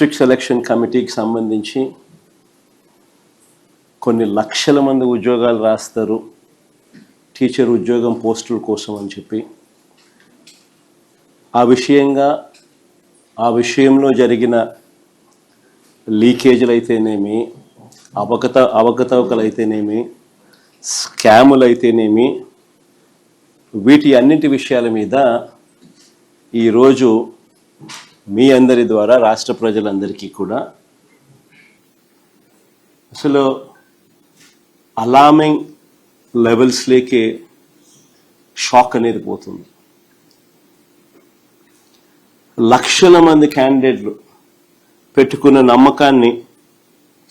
District selection కమిటీకి సంబంధించి కొన్ని లక్షల మంది ఉద్యోగాలు రాస్తారు టీచర్ ఉద్యోగం పోస్టుల కోసం అని చెప్పి ఆ విషయంలో జరిగిన లీకేజీలు అయితేనేమి అవకతవకలు అయితేనేమి స్కాములు అయితేనేమి వీటి అన్నింటి విషయాల మీద ఈరోజు మీ అందరి ద్వారా రాష్ట్ర ప్రజలందరికీ కూడా అసలు అలార్మింగ్ లెవెల్స్లోకి షాక్ అనేది పోతుంది. లక్షల మంది క్యాండిడేట్లు పెట్టుకున్న నమ్మకాన్ని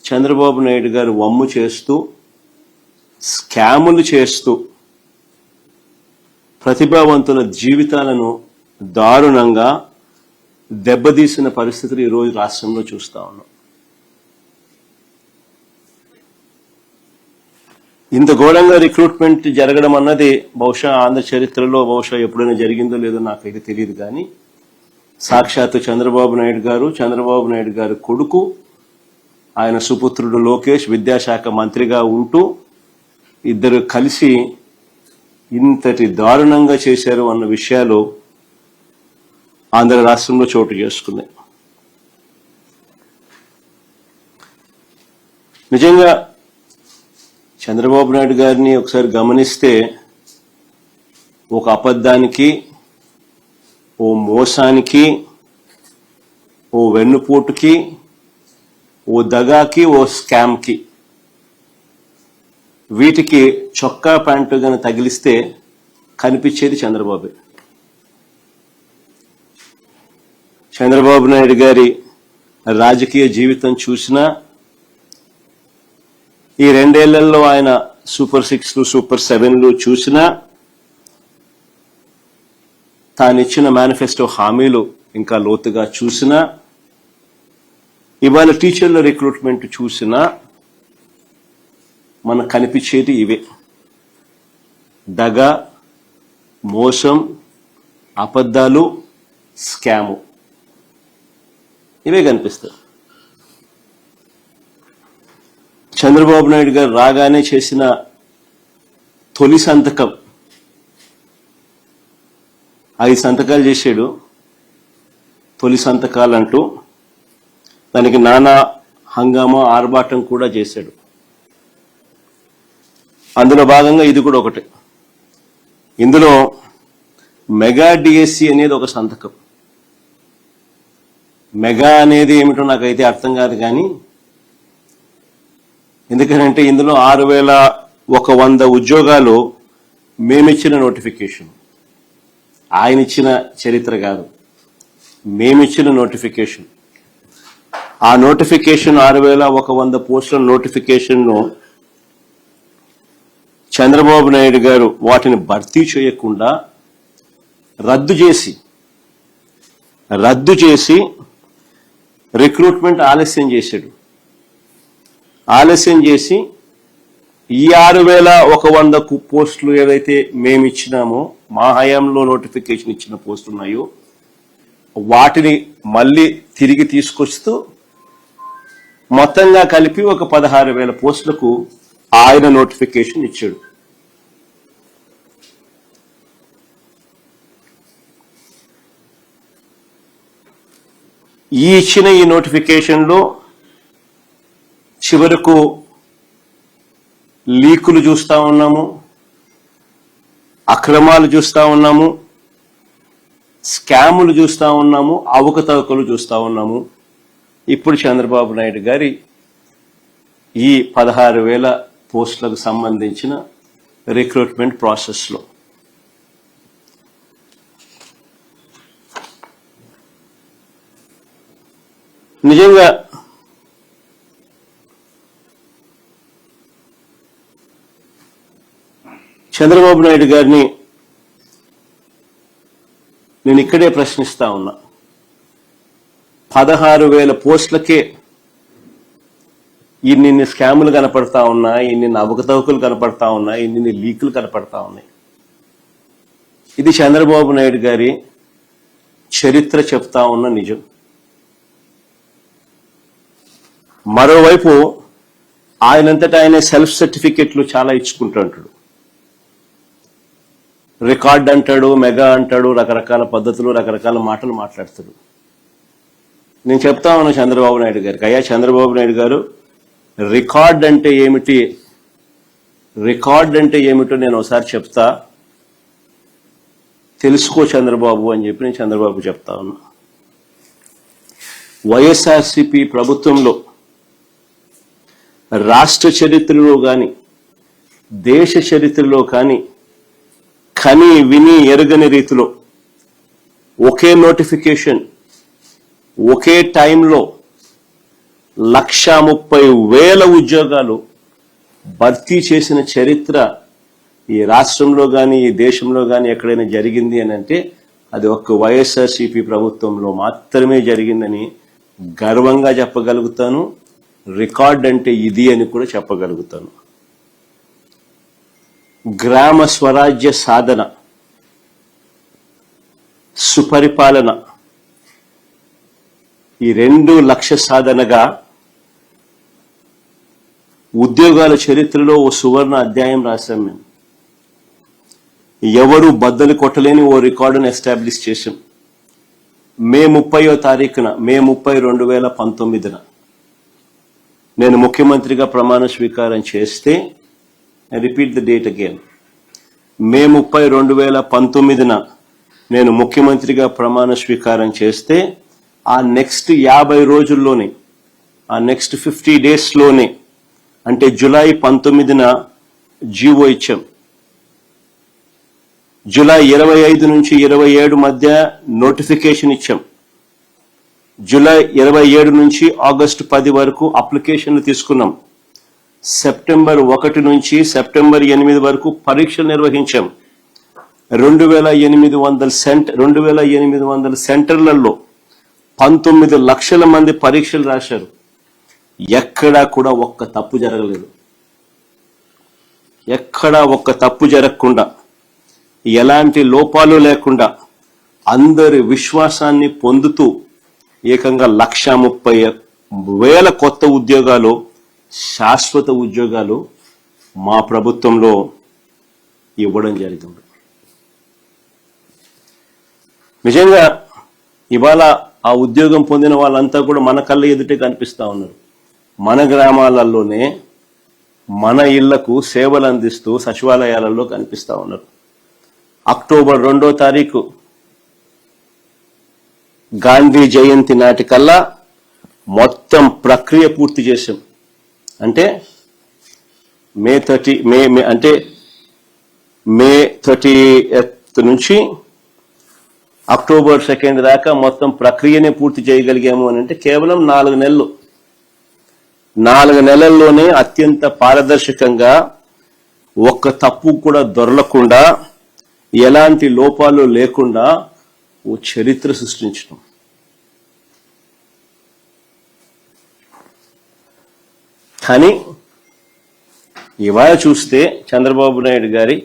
చంద్రబాబు నాయుడు గారు వమ్ము చేస్తూ స్కాములు చేస్తూ ప్రతిభావంతుల జీవితాలను దారుణంగా దెబ్బతీసిన పరిస్థితులు ఈరోజు రాష్ట్రంలో చూస్తా ఉన్నాం. ఇంత ఘోరంగా రిక్రూట్మెంట్ జరగడం అన్నది బహుశా ఆంధ్ర చరిత్రలో బహుశా ఎప్పుడైనా జరిగిందో లేదో నాకైతే తెలియదు. కానీ సాక్షాత్తు చంద్రబాబు నాయుడు గారు కొడుకు ఆయన సుపుత్రుడు లోకేష్ విద్యాశాఖ మంత్రిగా ఉంటూ ఇద్దరు కలిసి ఇంతటి దారుణంగా చేశారు అన్న విషయాలు ఆంధ్ర రాష్ట్రంలో చోటు చేసుకున్నాయి. నిజంగా చంద్రబాబు నాయుడు గారిని ఒకసారి గమనిస్తే ఒక అబద్ధానికి, ఓ మోసానికి, ఓ వెన్నుపోటుకి, ఓ దగాకి, ఓ స్కామ్కి, వీటికి చొక్కా ప్యాంటు గాని తగిలిస్తే కనిపించేది చంద్రబాబు. చంద్రబాబు నాయుడు గారి రాజకీయ జీవితం చూసినా ఈ 2 ఏళ్లలో ఆయన సూపర్ 6లు సూపర్ 7లు చూసినా తానిచ్చిన మేనిఫెస్టో హామీలు ఇంకా లోతుగా చూసినా ఇవాళ టీచర్ల రిక్రూట్మెంట్ చూసినా మనకు కనిపించేది ఇవే: దగ, మోసం, అబద్ధాలు, స్కాము, ఇవే కనిపిస్తాయి. చంద్రబాబు నాయుడు గారు రాగానే చేసిన తొలి సంతకం 5 సంతకాలు చేశాడు. తొలి సంతకాలంటూ దానికి నానా హంగామా ఆర్భాటం కూడా చేశాడు. అందులో భాగంగా ఇది కూడా ఒకటి. ఇందులో మెగా డిఎస్సి అనేది ఒక సంతకం. మెగా అనేది ఏమిటో నాకైతే అర్థం కాదు. కానీ ఎందుకంటే ఇందులో 6100 ఉద్యోగాలు మేమిచ్చిన నోటిఫికేషన్, ఆయన ఇచ్చిన చరిత్ర కాదు, మేమిచ్చిన నోటిఫికేషన్. ఆ నోటిఫికేషన్ 6100 పోస్టుల నోటిఫికేషన్ను చంద్రబాబు నాయుడు గారు వాటిని భర్తీ చేయకుండా రద్దు చేసి రిక్రూట్మెంట్ ఆలస్యం చేసి ఈ 6100 పోస్టులు ఏదైతే మేము ఇచ్చినామో, మా హయాంలో నోటిఫికేషన్ ఇచ్చిన పోస్టులు ఉన్నాయో వాటిని మళ్ళీ తిరిగి తీసుకొస్తూ మొత్తంగా కలిపి ఒక 16,000 పోస్టులకు ఆయన నోటిఫికేషన్ ఇచ్చాడు. ఇచ్చిన ఈ నోటిఫికేషన్లో చివరకు లీకులు చూస్తా ఉన్నాము, అక్రమాలు చూస్తా ఉన్నాము, స్కాములు చూస్తా ఉన్నాము, అవకతవకలు చూస్తా ఉన్నాము. ఇప్పుడు చంద్రబాబు నాయుడు గారి ఈ 16,000 పోస్టులకు సంబంధించిన రిక్రూట్మెంట్ ప్రాసెస్లో నిజంగా చంద్రబాబు నాయుడు గారిని నేను ఇక్కడే ప్రశ్నిస్తా ఉన్నా. 16,000 పోస్టులకే ఇన్ని స్కాములు కనపడతా ఉన్నాయి, ఇన్ని అవకతవకలు కనపడతా ఉన్నాయి, ఇన్ని లీకులు కనపడతా ఉన్నాయి. ఇది చంద్రబాబు నాయుడు గారి చరిత్ర చెప్తా ఉన్న నిజం. మరోవైపు ఆయనంతటా ఆయన సెల్ఫ్ సర్టిఫికెట్లు చాలా ఇచ్చుకుంటుంటాడు. రికార్డ్ అంటాడు, మెగా అంటాడు, రకరకాల పద్ధతులు, రకరకాల మాటలు మాట్లాడతాడు. నేను చెప్తా ఉన్నాను చంద్రబాబు నాయుడు గారికి, అయ్యా చంద్రబాబు నాయుడు గారు, రికార్డ్ అంటే ఏమిటి, రికార్డ్ అంటే ఏమిటో నేను ఒకసారి చెప్తా, తెలుసుకో చంద్రబాబు అని చెప్పి నేను చంద్రబాబు చెప్తా ఉన్నా. వైఎస్ఆర్సీపీ ప్రభుత్వంలో రాష్ట్ర చరిత్రలో కానీ దేశ చరిత్రలో కానీ కని విని ఎరగని రీతిలో ఒకే నోటిఫికేషన్ ఒకే టైంలో 130,000 ఉద్యోగాలు భర్తీ చేసిన చరిత్ర ఈ రాష్ట్రంలో కానీ ఈ దేశంలో కానీ ఎక్కడైనా జరిగింది అని అంటే అది ఒక్క వైఎస్ఆర్సీపీ ప్రభుత్వంలో మాత్రమే జరిగిందని గర్వంగా చెప్పగలుగుతాను. రికార్డ్ అంటే ఇది అని కూడా చెప్పగలుగుతాను. గ్రామ స్వరాజ్య సాధన, సుపరిపాలన, ఈ 2 లక్ష్య సాధనగా ఉద్యోగాల చరిత్రలో ఓ సువర్ణ అధ్యాయం రాశాం మేము. ఎవరు బద్దలు కొట్టలేని ఓ రికార్డును ఎస్టాబ్లిష్ చేశాం. మే 30వ తారీఖున, మే 30, 2019 నేను ముఖ్యమంత్రిగా ప్రమాణ స్వీకారం చేస్తే, రిపీట్ ద డేట్ అగైన్, మే 30, 2019 నేను ముఖ్యమంత్రిగా ప్రమాణ స్వీకారం చేస్తే ఆ నెక్స్ట్ 50 రోజుల్లోనే, ఆ నెక్స్ట్ 50 డేస్లోనే, అంటే జూలై 19 జీవో ఇచ్చాం. జూలై 25 నుంచి 27 మధ్య నోటిఫికేషన్ ఇచ్చాం. జూలై 27 నుంచి ఆగస్టు 10 వరకు అప్లికేషన్లు తీసుకున్నాం. సెప్టెంబర్ 1 నుంచి సెప్టెంబర్ 8 వరకు పరీక్షలు నిర్వహించాం. 2,800 సెంటర్లలో 19 లక్షల మంది పరీక్షలు రాశారు. ఎక్కడా కూడా ఒక్క తప్పు జరగలేదు. ఎక్కడా ఒక్క తప్పు జరగకుండా, ఎలాంటి లోపాలు లేకుండా అందరి విశ్వాసాన్ని పొందుతూ ఏకంగా 130,000 కొత్త ఉద్యోగాలు, శాశ్వత ఉద్యోగాలు మా ప్రభుత్వంలో ఇవ్వడం జరిగింది. నిజంగా ఇవాళ ఆ ఉద్యోగం పొందిన వాళ్ళంతా కూడా మన కళ్ళ ఎదుటే కనిపిస్తా ఉన్నారు. మన గ్రామాలలోనే మన ఇళ్లకు సేవలు అందిస్తూ సచివాలయాలలో కనిపిస్తా ఉన్నారు. అక్టోబర్ 2వ తారీఖు గాంధీ జయంతి నాటికల్లా మొత్తం ప్రక్రియ పూర్తి చేశాం. అంటే మే 30 నుంచి అక్టోబర్ 2 దాకా మొత్తం ప్రక్రియనే పూర్తి చేయగలిగాము అని అంటే కేవలం 4 నెలలు. 4 నెలల్లోనే అత్యంత పారదర్శకంగా, ఒక్క తప్పు కూడా దొరలకుండా, ఎలాంటి లోపాలు లేకుండా ఓ చరిత్ర సృష్టించడం. కానీ ఇవాళ చూస్తే చంద్రబాబు నాయుడు గారి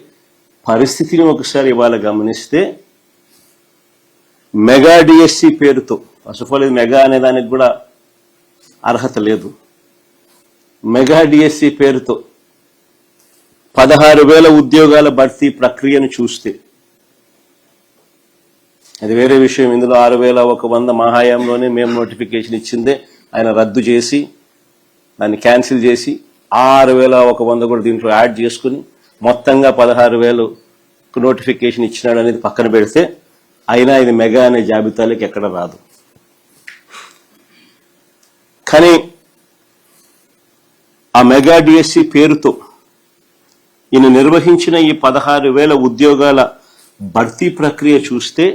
పరిస్థితిని ఒకసారి ఇవాళ గమనిస్తే, మెగా డిఎస్సి పేరుతో, ఫస్ట్ ఆఫ్ ఆల్ ఇది మెగా అనే దానికి కూడా అర్హత లేదు. మెగా డిఎస్సి పేరుతో 16,000 ఉద్యోగాల భర్తీ ప్రక్రియను చూస్తే, అది వేరే విషయం. ఇందులో 6,100 మా హయాంలోనే మేము నోటిఫికేషన్ ఇచ్చిందే ఆయన రద్దు చేసి, దాన్ని క్యాన్సిల్ చేసి 6,100 కూడా దీంట్లో యాడ్ చేసుకుని మొత్తంగా 16,000 నోటిఫికేషన్ ఇచ్చినాడు అనేది పక్కన పెడితే, అయినా ఇది మెగా అనే జాబితాలోకి ఎక్కడ రాదు. కానీ ఆ మెగా డిఎస్సి పేరుతో ఈయన నిర్వహించిన ఈ 16,000 ఉద్యోగాల భర్తీ ప్రక్రియ చూస్తే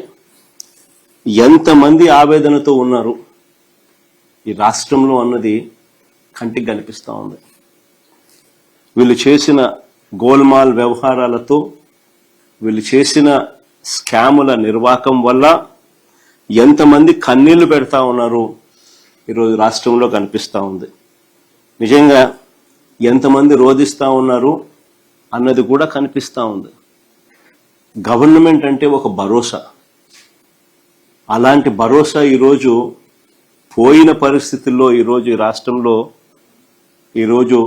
ఎంతమంది ఆవేదనతో ఉన్నారు ఈ రాష్ట్రంలో అన్నది కంటికి కనిపిస్తూ ఉంది. వీళ్ళు చేసిన గోల్మాల్ వ్యవహారాలతో, వీళ్ళు చేసిన స్కాముల నిర్వాకం వల్ల ఎంతమంది కన్నీళ్లు పెడతా ఉన్నారు ఈరోజు రాష్ట్రంలో కనిపిస్తూ ఉంది. నిజంగా ఎంతమంది రోధిస్తూ ఉన్నారు అన్నది కూడా కనిపిస్తూ ఉంది. గవర్నమెంట్ అంటే ఒక భరోసా. అలాంటి భరోసా ఈరోజు పోయిన పరిస్థితుల్లో ఈరోజు ఈ రాష్ట్రంలో ఈరోజు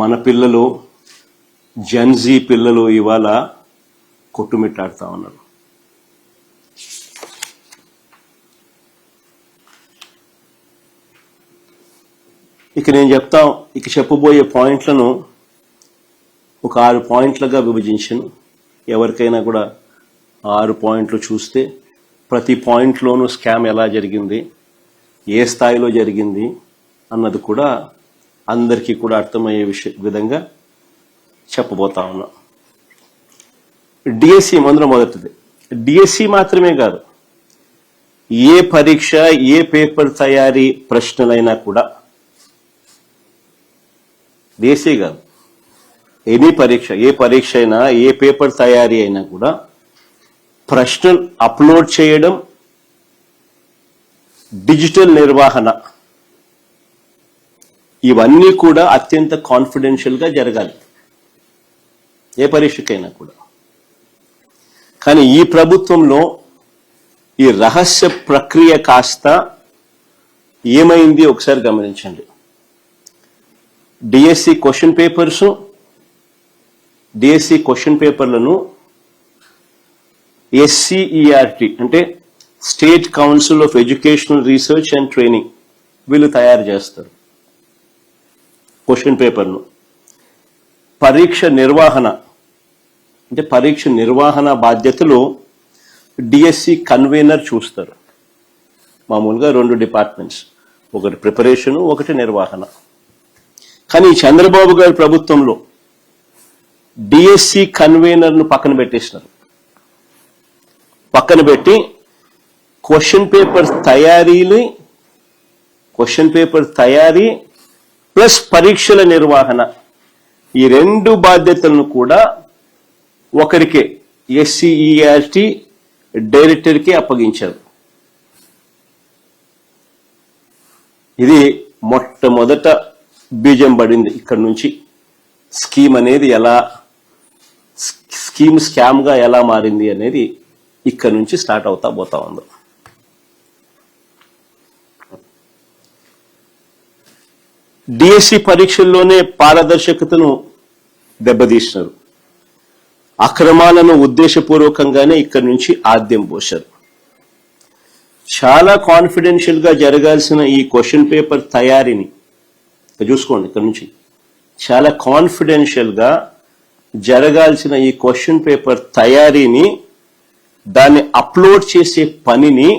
మన పిల్లలు జెన్జీ పిల్లలు ఇవాళ కొట్టుమిట్టాడుతా ఉన్నారు. ఇక నేను చెప్పబోయే పాయింట్లను ఒక 6 పాయింట్లుగా విభజించాను. ఎవరికైనా కూడా 6 పాయింట్లు చూస్తే ప్రతి పాయింట్లోనూ స్కామ్ ఎలా జరిగింది, ఏ స్థాయిలో జరిగింది అన్నది కూడా అందరికీ కూడా అర్థమయ్యే విధంగా చెప్పబోతా ఉన్నా. డిఎస్సి మొదటిది. డిఎస్సి మాత్రమే కాదు, ఏ పరీక్ష, ఏ పేపర్ తయారీ ప్రశ్నలైనా కూడా, డిఎస్సి కాదు, ఎనీ పరీక్ష, ఏ పరీక్ష అయినా, ఏ పేపర్ తయారీ అయినా కూడా ప్రశ్నలు అప్లోడ్ చేయడం, డిజిటల్ నిర్వహణ, ఇవన్నీ కూడా అత్యంత కాన్ఫిడెన్షియల్గా జరగాలి ఏ పరీక్షకైనా కూడా. కానీ ఈ ప్రభుత్వంలో ఈ రహస్య ప్రక్రియ కాస్త ఏమైంది ఒకసారి గమనించండి. డిఎస్సి క్వశ్చన్ పేపర్లను ఎస్సిఈఆర్టీ అంటే state council of educational research and training వీళ్ళు తయారు చేస్తారు క్వశ్చన్ పేపర్ను. పరీక్ష నిర్వహణ బాధ్యతలు డిఎస్సి కన్వీనర్ చూస్తారు. మామూలుగా 2 డిపార్ట్మెంట్స్, ఒకటి ప్రిపరేషన్, ఒకటి నిర్వహణ. కానీ చంద్రబాబు గారి ప్రభుత్వంలో డిఎస్సి కన్వీనర్ను పక్కన పెట్టి క్వశ్చన్ పేపర్ తయారీ ప్లస్ పరీక్షల నిర్వహణ, ఈ 2 బాధ్యతలను కూడా ఒకరికే, ఎస్సిఈఆర్టీ డైరెక్టర్కి అప్పగించారు. ఇది మొట్టమొదట బీజం పడింది. ఇక్కడ నుంచి స్కీమ్ అనేది స్కామ్గా ఎలా మారింది అనేది ఇక్కడ నుంచి స్టార్ట్ పోతా ఉంది. డిఎస్సి పరీక్షల్లోనే పారదర్శకతను దెబ్బతీసినారు. అక్రమాలను ఉద్దేశపూర్వకంగానే ఇక్కడి నుంచి ఆద్యం పోశారు. చాలా కాన్ఫిడెన్షియల్ గా జరగాల్సిన ఈ క్వశ్చన్ పేపర్ తయారీని చూసుకోండి. ఇక్కడ నుంచి చాలా కాన్ఫిడెన్షియల్ గా జరగాల్సిన ఈ క్వశ్చన్ పేపర్ తయారీని, దాన్ని అప్లోడ్ చేసే పనిని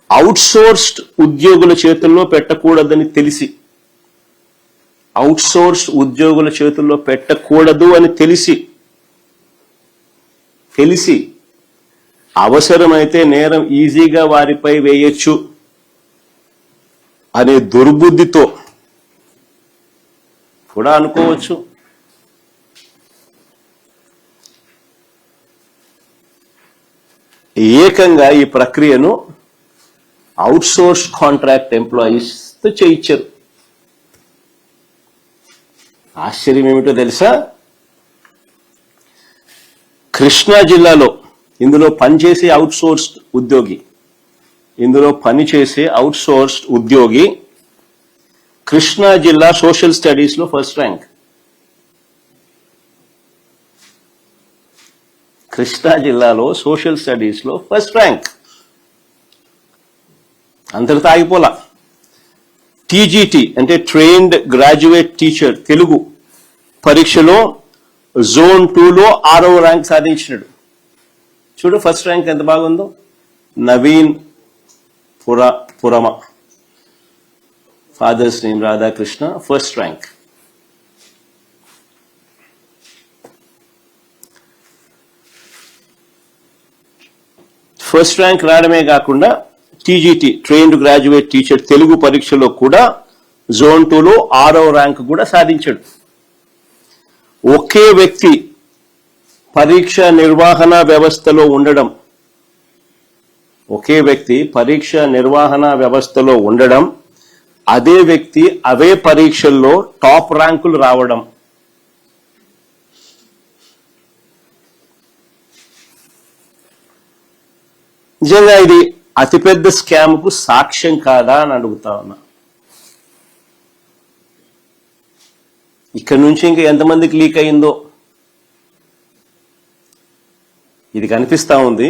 అవుట్సోర్స్డ్ ఉద్యోగుల చేతుల్లో పెట్టకూడదని తెలిసి అవసరమైతే నేరం ఈజీగా వారిపై వేయొచ్చు అనే దుర్బుద్ధితో కూడా అనుకోవచ్చు. ఏకంగా ఈ ప్రక్రియను అవుట్సోర్స్ కాంట్రాక్ట్ ఎంప్లాయీస్ తో చేయించారు. ఆశ్చర్యం ఏమిటో తెలుసా? కృష్ణా జిల్లాలో ఇందులో పనిచేసే అవుట్సోర్స్డ్ ఉద్యోగి కృష్ణా జిల్లా సోషల్ స్టడీస్ లో ఫస్ట్ ర్యాంక్. కృష్ణా జిల్లాలో సోషల్ స్టడీస్ లో ఫస్ట్ ర్యాంక్. అంతటితో ఆగిపోలా. టీజీటీ అంటే ట్రైన్డ్ గ్రాడ్యుయేట్ టీచర్ తెలుగు పరీక్షలో జోన్ 2లో 6వ ర్యాంక్ సాధించినాడు. చూడు ఫస్ట్ ర్యాంక్ ఎంత బాగుందో. Naveen Purama, father's name Radhakrishna, first rank. First rank రావడమే కాకుండా TGT trained graduate teacher Telugu పరీక్షలో కూడా జోన్ 2లో 6వ ర్యాంక్ కూడా సాధించాడు. ఒకే వ్యక్తి పరీక్ష నిర్వహణ వ్యవస్థలో ఉండడం, అదే వ్యక్తి అవే పరీక్షల్లో టాప్ ర్యాంకులు రావడం. నిజంగా ఇది అతిపెద్ద స్కామ్కు సాక్ష్యం కాదా అని అడుగుతా ఉన్నా. ఇక్కడ నుంచి ఇంకా ఎంతమందికి లీక్ అయిందో ఇది కనిపిస్తా ఉంది.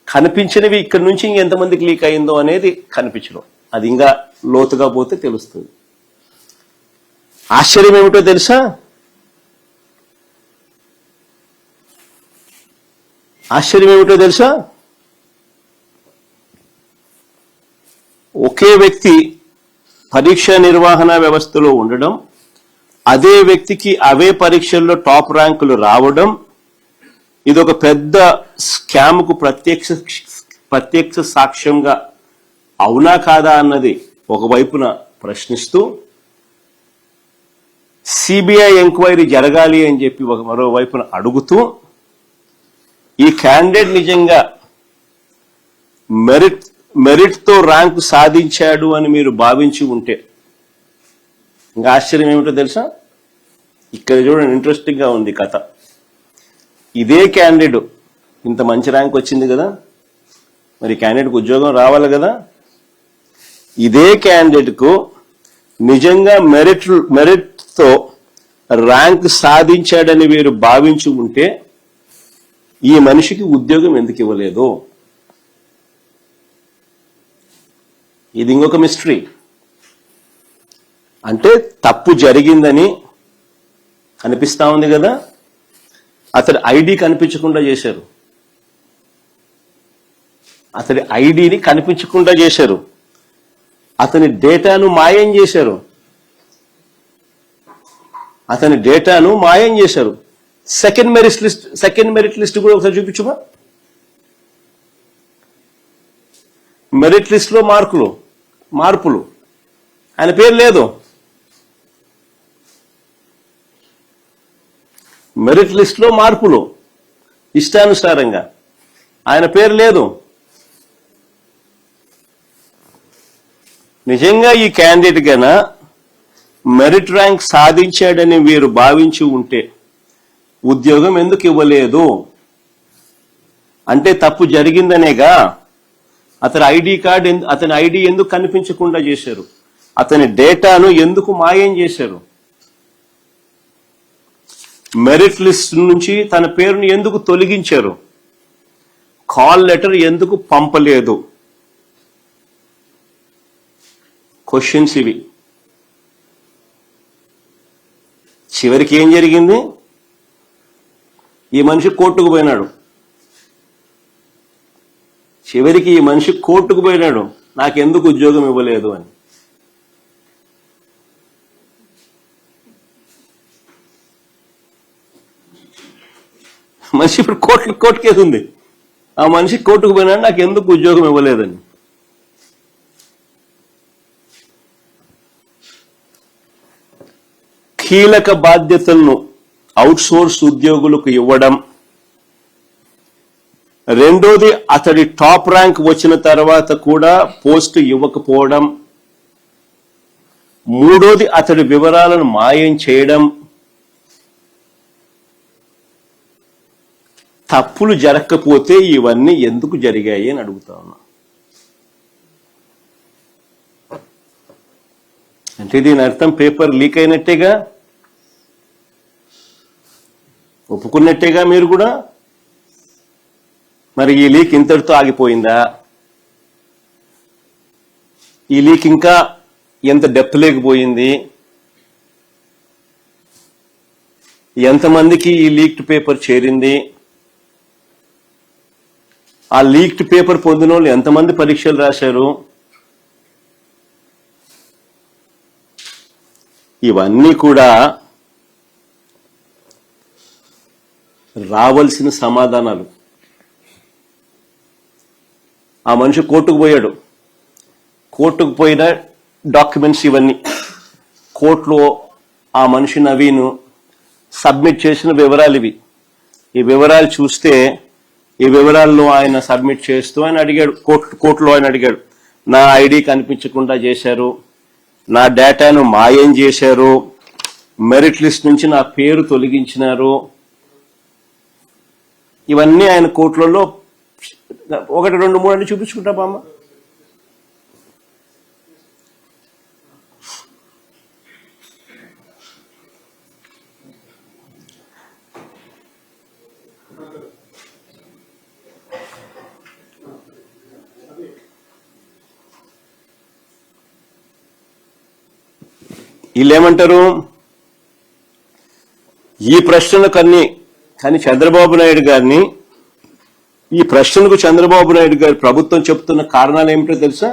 కనిపించినవి ఇక్కడి నుంచి ఇంకెంతమందికి లీక్ అయిందో అనేది కనిపించడం, అది ఇంకా లోతుగా పోతే తెలుస్తుంది. ఆశ్చర్యం ఏమిటో తెలుసా? ఒకే వ్యక్తి పరీక్ష నిర్వహణ వ్యవస్థలో ఉండడం, అదే వ్యక్తికి అవే పరీక్షల్లో టాప్ ర్యాంకులు రావడం, ఇది ఒక పెద్ద స్కామ్కు ప్రత్యక్ష సాక్ష్యంగా అవునా కాదా అన్నది ఒకవైపున ప్రశ్నిస్తూ, సిబిఐ ఎంక్వైరీ జరగాలి అని చెప్పి మరోవైపున అడుగుతూ, ఈ క్యాండిడేట్ నిజంగా మెరిట్తో ర్యాంకు సాధించాడు అని మీరు భావించి ఉంటే, ఇంకా ఆశ్చర్యం ఏమిటో తెలుసా? ఇక్కడ చూడండి, ఇంట్రెస్టింగ్ గా ఉంది కథ. ఇదే క్యాండిడేట్ ఇంత మంచి ర్యాంక్ వచ్చింది కదా, మరి క్యాండిడేట్కు ఉద్యోగం రావాలి కదా. ఇదే క్యాండిడేట్కు నిజంగా మెరిట్తో ర్యాంక్ సాధించాడని మీరు భావించి ఉంటే ఈ మనిషికి ఉద్యోగం ఎందుకు ఇవ్వలేదు? ఇది ఇంకొక మిస్టరీ. అంటే తప్పు జరిగిందని కనిపిస్తా ఉంది కదా, అతడి ఐడి కనిపించకుండా చేశారు. అతడి ఐడిని కనిపించకుండా చేశారు. అతని డేటాను మాయం చేశారు. సెకండ్ మెరిట్ లిస్ట్ కూడా ఒకసారి చూపించుమా. మెరిట్ లిస్ట్ లో మార్పులు ఆయన పేరు లేదు. మెరిట్ లిస్ట్ లో మార్పులు ఇష్టానుసారంగా, ఆయన పేరు లేదు. నిజంగా ఈ క్యాండిడేట్ గన మెరిట్ ర్యాంక్ సాధించాడని వీరు భావించి ఉంటే ఉద్యోగం ఎందుకు ఇవ్వలేదు? అంటే తప్పు జరిగిందనేగా. అతని ఐడి ఎందుకు కనిపించకుండా చేశారు? అతని డేటాను ఎందుకు మాయం చేశారు? మెరిట్ లిస్ట్ నుంచి తన పేరును ఎందుకు తొలగించారు? కాల్ లెటర్ ఎందుకు పంపలేదు? క్వశ్చన్స్ ఇవి. చివరికి ఏం జరిగింది? ఈ మనిషి కోర్టుకు పోయినాడు. నాకెందుకు ఉద్యోగం ఇవ్వలేదు అని. మనిషి ఇప్పుడు కోర్టు కేసు ఉంది. ఆ మనిషి కోర్టుకు పోయినాడు, నాకు ఎందుకు ఉద్యోగం ఇవ్వలేదని. కీలక బాధ్యతలను అవుట్సోర్స్ ఉద్యోగులకు ఇవ్వడం, రెండోది అతడి టాప్ ర్యాంక్ వచ్చిన తర్వాత కూడా పోస్టు ఇవ్వకపోవడం, మూడోది అతడి వివరాలను మాయం చేయడం. తప్పులు జరగకపోతే ఇవన్నీ ఎందుకు జరిగాయి అని అడుగుతా ఉన్నా. అంటే దీని అర్థం పేపర్ లీక్ అయినట్టేగా, ఒప్పుకున్నట్టేగా మీరు కూడా. మరి ఈ లీక్ ఇంతటితో ఆగిపోయిందా? ఈ లీక్ ఇంకా ఎంత డెప్త్ లేకపోయింది? ఎంతమందికి ఈ లీక్డ్ పేపర్ చేరింది? ఆ లీక్డ్ పేపర్ పొందిన వాళ్ళు ఎంతమంది పరీక్షలు రాశారు? ఇవన్నీ కూడా రావాల్సిన సమాధానాలు. ఆ మనిషి కోర్టుకు పోయిన డాక్యుమెంట్స్ ఇవన్నీ. కోర్టులో ఆ మనిషి నవీన్ సబ్మిట్ చేసిన వివరాలు ఇవి. ఈ వివరాలు చూస్తే, ఈ వివరాల్లో ఆయన సబ్మిట్ చేస్తూ ఆయన అడిగాడు, కోర్టులో ఆయన అడిగాడు, నా ఐడి కనిపించకుండా చేశారు, నా డేటాను మాయం చేశారు, మెరిట్ లిస్ట్ నుంచి నా పేరు తొలగించినారు. ఇవన్నీ ఆయన కోర్టులలో ఒకటి రెండు మూడు అన్ని చూపించుకుంటా బామ్మ. వీళ్ళేమంటారు, ఈ ప్రశ్నలకు కానీ చంద్రబాబు నాయుడు గారిని, ఈ ప్రశ్నలకు చంద్రబాబు నాయుడు గారి ప్రభుత్వం చెప్తున్న కారణాలు ఏమిటో తెలుసా?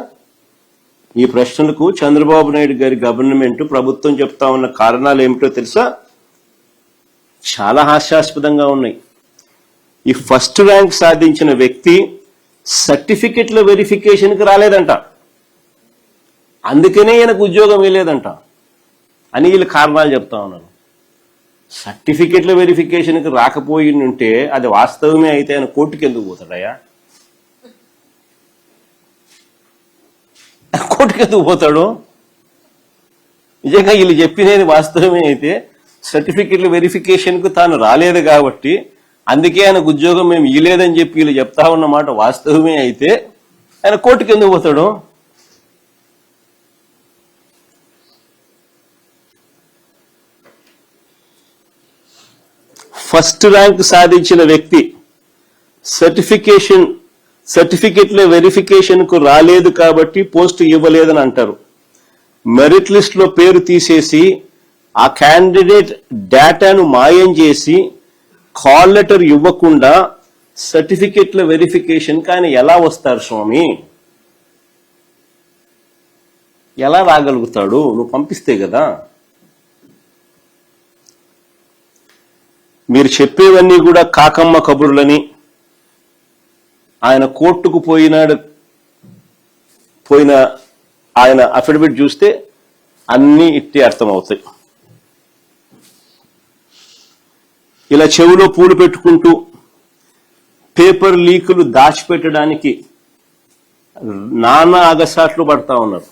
ఈ ప్రశ్నలకు చంద్రబాబు నాయుడు గారి గవర్నమెంట్ ప్రభుత్వం చెప్తా ఉన్న కారణాలు ఏమిటో తెలుసా? చాలా హాస్యాస్పదంగా ఉన్నాయి. ఈ ఫస్ట్ ర్యాంక్ సాధించిన వ్యక్తి సర్టిఫికెట్ల వెరిఫికేషన్కి రాలేదంట, అందుకనే ఈయనకు ఉద్యోగం వేయలేదంట అని వీళ్ళు కారణాలు చెప్తా ఉన్నారు. సర్టిఫికెట్ల వెరిఫికేషన్కి రాకపోయింటే అది వాస్తవమే అయితే ఆయన కోర్టుకి ఎందుకు పోతాడయ్యా? కోర్టుకి ఎందుకు పోతాడు? నిజంగా వీళ్ళు చెప్పినది వాస్తవమే అయితే సర్టిఫికెట్ల వెరిఫికేషన్కు తాను రాలేదు కాబట్టి అందుకే ఆయనకు ఉద్యోగం మేము ఇవ్వలేదని చెప్పి వీళ్ళు చెప్తా ఉన్నమాట వాస్తవమే అయితే ఆయన కోర్టుకి ఎందుకు పోతాడు? ఫస్ట్ ర్యాంక్ సాధించిన వ్యక్తి సర్టిఫికెట్ల వెరిఫికేషన్ కు రాలేదు కాబట్టి పోస్ట్ ఇవ్వలేదని అంటారు. మెరిట్ లిస్ట్ లో పేరు తీసేసి ఆ క్యాండిడేట్ డేటాను మాయం చేసి కాల్ లెటర్ ఇవ్వకుండా సర్టిఫికెట్ల వెరిఫికేషన్ కి ఆయన ఎలా వస్తారు స్వామి? ఎలా రాగలుగుతాడు? నువ్వు పంపిస్తే కదా. మీరు చెప్పేవన్నీ కూడా కాకమ్మ కబుర్లని. ఆయన కోర్టుకు పోయిన ఆయన అఫిడవిట్ చూస్తే అన్నీ ఇట్టే అర్థమవుతాయి. ఇలా చెవిలో పూలు పెట్టుకుంటూ పేపర్ లీకులు దాచిపెట్టడానికి నానా అగసాట్లు పడతా ఉన్నారు.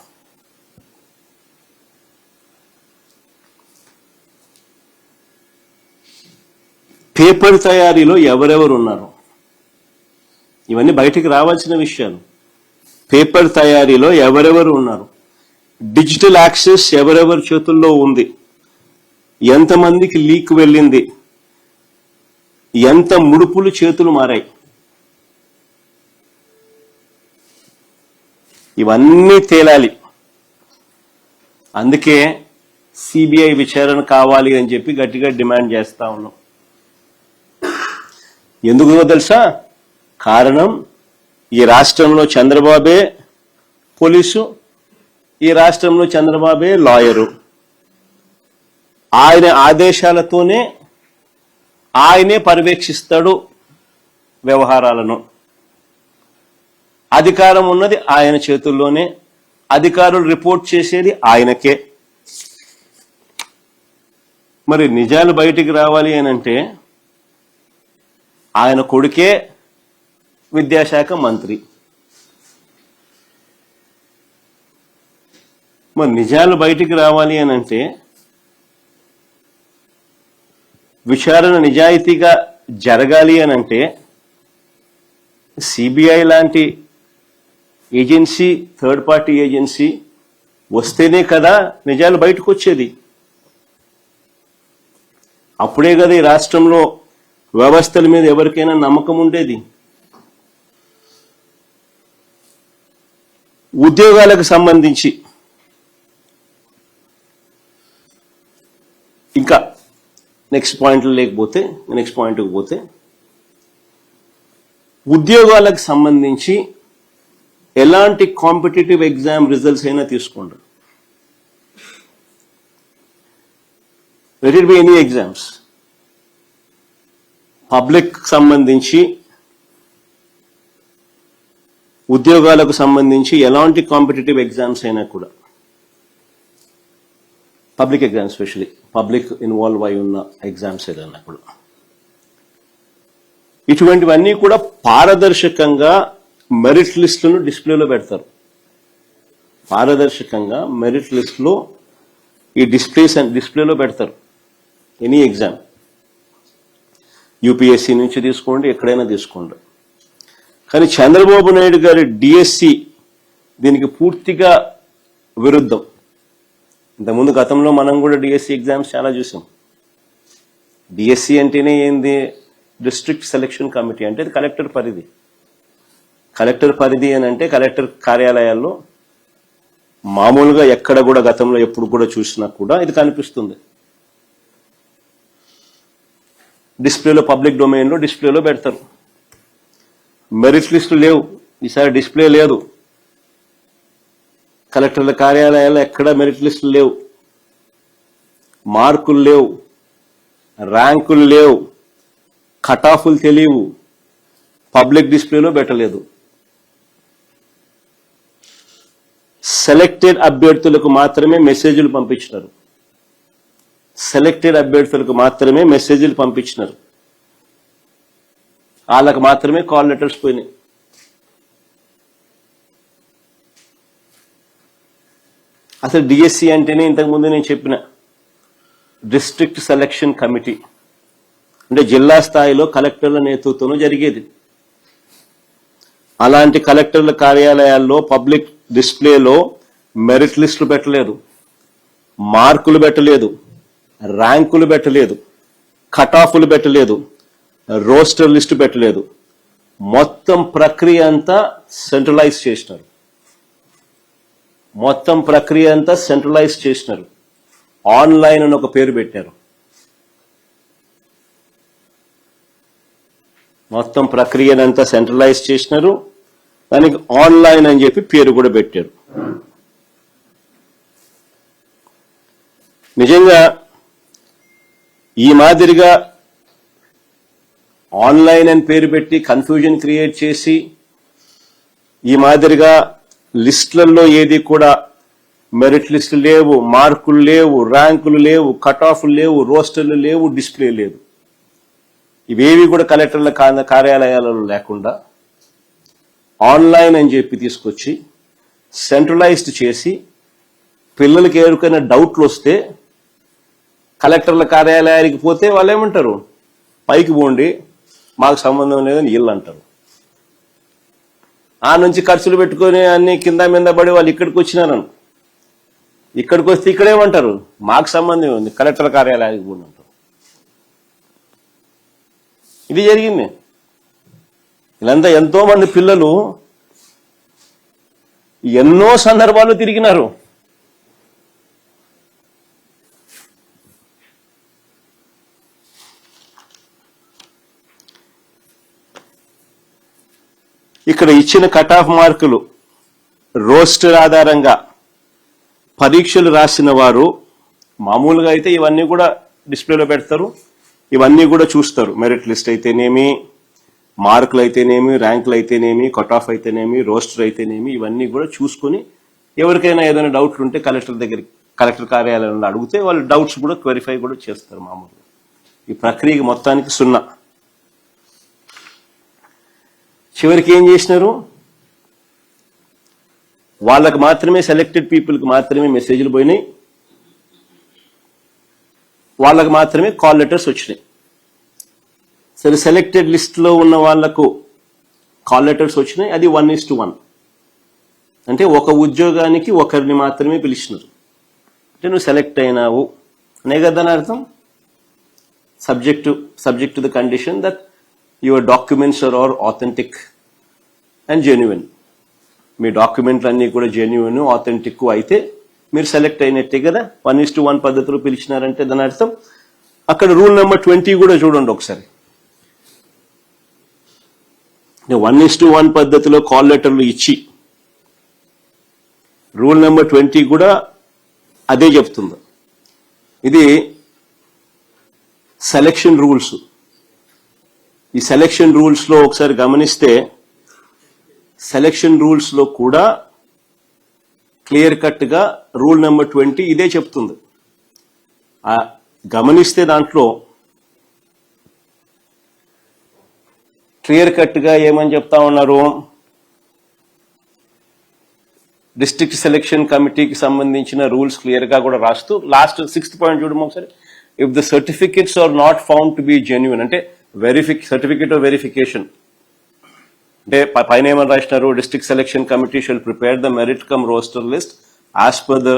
పేపర్ తయారీలో ఎవరెవరు ఉన్నారు? ఇవన్నీ బయటికి రావాల్సిన విషయాలు. పేపర్ తయారీలో ఎవరెవరు ఉన్నారు? డిజిటల్ యాక్సెస్ ఎవరెవరి చేతుల్లో ఉంది? ఎంతమందికి లీక్ వెళ్ళింది? ఎంత ముడుపులు చేతులు మారాయి? ఇవన్నీ తేలాలి. అందుకే సిబిఐ విచారణ కావాలి అని చెప్పి గట్టిగా డిమాండ్ చేస్తా ఉన్నాం. ఎందుకో తెలుసా? కారణం, ఈ రాష్ట్రంలో చంద్రబాబే పోలీసు, ఈ రాష్ట్రంలో చంద్రబాబే లాయరు. ఆయన ఆదేశాలతోనే ఆయనే పర్యవేక్షిస్తాడు వ్యవహారాలను. అధికారం ఉన్నది ఆయన చేతుల్లోనే, అధికారులు రిపోర్ట్ చేసేది ఆయనకే. మరి నిజాలు బయటికి రావాలి అనంటే ఆయన కొడుకే విద్యాశాఖ మంత్రి. మరి నిజాలు బయటికి రావాలి అనంటే, విచారణ నిజాయితీగా జరగాలి అనంటే సిబిఐ లాంటి ఏజెన్సీ, థర్డ్ పార్టీ ఏజెన్సీ వస్తేనే కదా నిజాలు బయటకు వచ్చేది. అప్పుడే కదా ఈ రాష్ట్రంలో వ్యవస్థల మీద ఎవరికైనా నమ్మకం ఉండేది. ఉద్యోగాలకు సంబంధించి ఇంకా నెక్స్ట్ పాయింట్కి పోతే ఉద్యోగాలకు సంబంధించి ఎలాంటి కాంపిటేటివ్ ఎగ్జామ్ రిజల్ట్స్ అయినా తీసుకోండి. Let it be any exams. Public సంబంధించి, ఉద్యోగాలకు సంబంధించి ఎలాంటి కాంపిటేటివ్ ఎగ్జామ్స్ అయినా కూడా, public exams specially public involve అయి ఉన్న ఎగ్జామ్స్ ఏదైనా కూడా, ఇటువంటివన్నీ కూడా పారదర్శకంగా మెరిట్ లిస్టులను డిస్ప్లేలో పెడతారు. పారదర్శకంగా మెరిట్ లిస్టులో ఈ డిస్ప్లేలో పెడతారు. ఎనీ ఎగ్జామ్, యూపీఎస్సీ నుంచి తీసుకోండి, ఎక్కడైనా తీసుకోండి. కానీ చంద్రబాబు నాయుడు గారి డిఎస్సి దీనికి పూర్తిగా విరుద్ధం. ఇంతకుముందు గతంలో మనం కూడా డిఎస్సి ఎగ్జామ్స్ చాలా చూసాం. డిఎస్సి అంటేనే ఏంది, డిస్ట్రిక్ట్ సెలక్షన్ కమిటీ అంటే అది కలెక్టర్ పరిధి. కలెక్టర్ పరిధి అని అంటే కలెక్టర్ కార్యాలయాల్లో మామూలుగా ఎక్కడ కూడా గతంలో ఎప్పుడు కూడా చూసినా కూడా ఇది కనిపిస్తుంది. డిస్ప్లేలో, పబ్లిక్ డొమైన్లో డిస్ప్లేలో పెడతారు. మెరిట్ లిస్టులు లేవు, ఈసారి డిస్ప్లే లేదు. కలెక్టర్ల కార్యాలయాల్లో ఎక్కడ మెరిట్ లిస్టులు లేవు, మార్కులు లేవు, ర్యాంకులు లేవు, కటాఫులు తెలియవు, పబ్లిక్ డిస్ప్లేలో పెట్టలేదు. సెలెక్టెడ్ అభ్యర్థులకు మాత్రమే మెసేజ్లు పంపించినారు. సెలెక్టెడ్ అభ్యర్థులకు మాత్రమే మెసేజ్లు పంపించినారు. వాళ్ళకు మాత్రమే కాల్ లెటర్స్ పోయినాయి. అసలు డిఎస్సి అంటేనే ఇంతకుముందు నేను చెప్పిన డిస్ట్రిక్ట్ సెలక్షన్ కమిటీ అంటే జిల్లా స్థాయిలో కలెక్టర్ల నేతృత్వంలో జరిగేది. అలాంటి కలెక్టర్ల కార్యాలయాల్లో పబ్లిక్ డిస్ప్లేలో మెరిట్ లిస్టులు పెట్టలేదు, మార్కులు పెట్టలేదు, ర్యాంకులు పెట్టలేదు, కటాఫ్లు పెట్టలేదు, రోస్టర్ లిస్టు పెట్టలేదు. మొత్తం ప్రక్రియ అంతా సెంట్రలైజ్ చేసినారు. మొత్తం ప్రక్రియ అంతా సెంట్రలైజ్ చేసినారు. ఆన్లైన్ అని ఒక పేరు పెట్టారు. మొత్తం ప్రక్రియనంతా సెంట్రలైజ్ చేసినారు. దానికి ఆన్లైన్ అని చెప్పి పేరు కూడా పెట్టారు. నిజంగా ఈ మాదిరిగా ఆన్లైన్ అని పేరు పెట్టి కన్ఫ్యూజన్ క్రియేట్ చేసి ఈ మాదిరిగా లిస్టులలో ఏది కూడా మెరిట్ లిస్టులు లేవు, మార్కులు లేవు, ర్యాంకులు లేవు, కట్ ఆఫ్లు లేవు, రోస్టర్లు లేవు, డిస్ప్లే లేదు, ఇవేవి కూడా కలెక్టర్ల కార్యాలయాలలో లేకుండా ఆన్లైన్ అని చెప్పి తీసుకొచ్చి సెంట్రలైజ్డ్ చేసి పిల్లలకి ఎవరికైనా డౌట్లు వస్తే కలెక్టర్ల కార్యాలయానికి పోతే వాళ్ళు ఏమంటారు, పైకి పోండి మాకు సంబంధం లేదని వీళ్ళు అంటారు. ఆ నుంచి ఖర్చులు పెట్టుకొని అన్ని కింద మీద పడి వాళ్ళు ఇక్కడికి వచ్చినారను, ఇక్కడికి వస్తే ఇక్కడేమంటారు మాకు సంబంధం ఉంది కలెక్టర్ కార్యాలయానికి పోండి అంటారు. ఇది జరిగింది. వీళ్ళంతా ఎంతో మంది పిల్లలు ఎన్నో సందర్భాలు తిరిగినారు. ఇక్కడ ఇచ్చిన కట్ ఆఫ్ మార్కులు రోస్టర్ ఆధారంగా పరీక్షలు రాసిన వారు మామూలుగా అయితే ఇవన్నీ కూడా డిస్ప్లేలో పెడతారు, ఇవన్నీ కూడా చూస్తారు. మెరిట్ లిస్ట్ అయితేనేమి, మార్కులు అయితేనేమి, ర్యాంకులు అయితేనేమి, కట్ ఆఫ్ అయితేనేమి, రోస్టర్ అయితేనేమి, ఇవన్నీ కూడా చూసుకొని ఎవరికైనా ఏదైనా డౌట్లు ఉంటే కలెక్టర్ కార్యాలయంలో అడిగితే వాళ్ళు డౌట్స్ కూడా క్లారిఫై కూడా చేస్తారు. మామూలుగా ఈ ప్రక్రియకి మొత్తానికి 0. చివరికి ఏం చేసినారు, వాళ్ళకు మాత్రమే, సెలెక్టెడ్ పీపుల్కి మాత్రమే మెసేజ్లు పోయినాయి, వాళ్ళకు మాత్రమే కాల్ లెటర్స్ వచ్చినాయి. సరే, సెలెక్టెడ్ లిస్ట్లో ఉన్న వాళ్లకు కాల్ లెటర్స్ వచ్చినాయి, అది 1:1. అంటే ఒక ఉద్యోగానికి ఒకరిని మాత్రమే పిలిచినారు. అంటే నువ్వు సెలెక్ట్ అయినావు అనే కదా అని అర్థం. Subject to the condition that your documents are authentic and genuine. మీ డాక్యుమెంట్లు అన్నీ కూడా జెన్యున్, ఆథెంటిక్ అయితే మీరు సెలెక్ట్ అయినట్టే కదా. 1:1 పద్ధతిలో పిలిచినారంటే దాని అర్థం. అక్కడ రూల్ నెంబర్ 20 కూడా చూడండి ఒకసారి. 1:1 పద్ధతిలో కాల్ లెటర్లు ఇచ్చి రూల్ నెంబర్ 20 కూడా అదే చెప్తుంది. ఇది సెలక్షన్ రూల్స్. ఈ సెలక్షన్ రూల్స్ లో ఒకసారి గమనిస్తే సెలక్షన్ రూల్స్ లో కూడా క్లియర్ కట్ గా రూల్ నెంబర్ 20 ఇదే చెప్తుంది. గమనిస్తే దాంట్లో క్లియర్ కట్ గా ఏమని చెప్తా ఉన్నారు, డిస్ట్రిక్ట్ సెలక్షన్ కమిటీకి సంబంధించిన రూల్స్ క్లియర్ గా కూడా రాస్తూ లాస్ట్ 6th పాయింట్ చూడము ఒకసారి. If the certificates are not found to be genuine, అంటే సర్టిఫికెట్ ఆఫ్ వెరిఫికేషన్ అంటే పైన ఏమని రాసినారు, district selection committee shall prepare the merit cum roster list as per the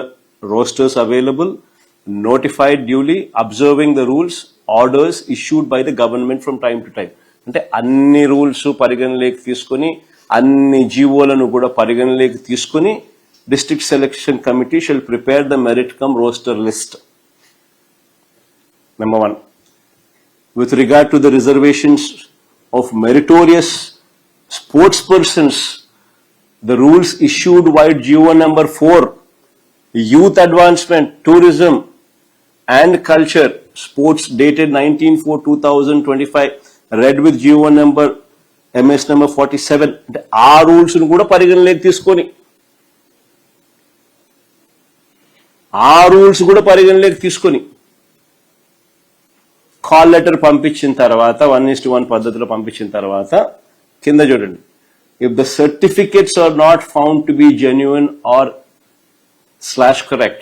rosters available, notified duly, observing the rules, orders issued by the government from time to time. అంటే అన్ని rules పరిగణలోకి తీసుకుని, అన్ని జీవోలను కూడా పరిగణలోకి తీసుకుని district selection committee shall prepare the merit cum roster list. Number 1. With regard to the reservations of meritorious sports persons, the rules issued by GO number 4, Youth Advancement, Tourism and Culture, Sports dated 19/4/2025, read with GO number MS number 47. ఆ rules ను కూడా పరిగణలోకి తీసుకొని, call letter పంపించిన తర్వాత 1:1 పద్ధతిలో పంపించిన తర్వాత కింద చూడండి, if the certificates are not found to be genuine or /correct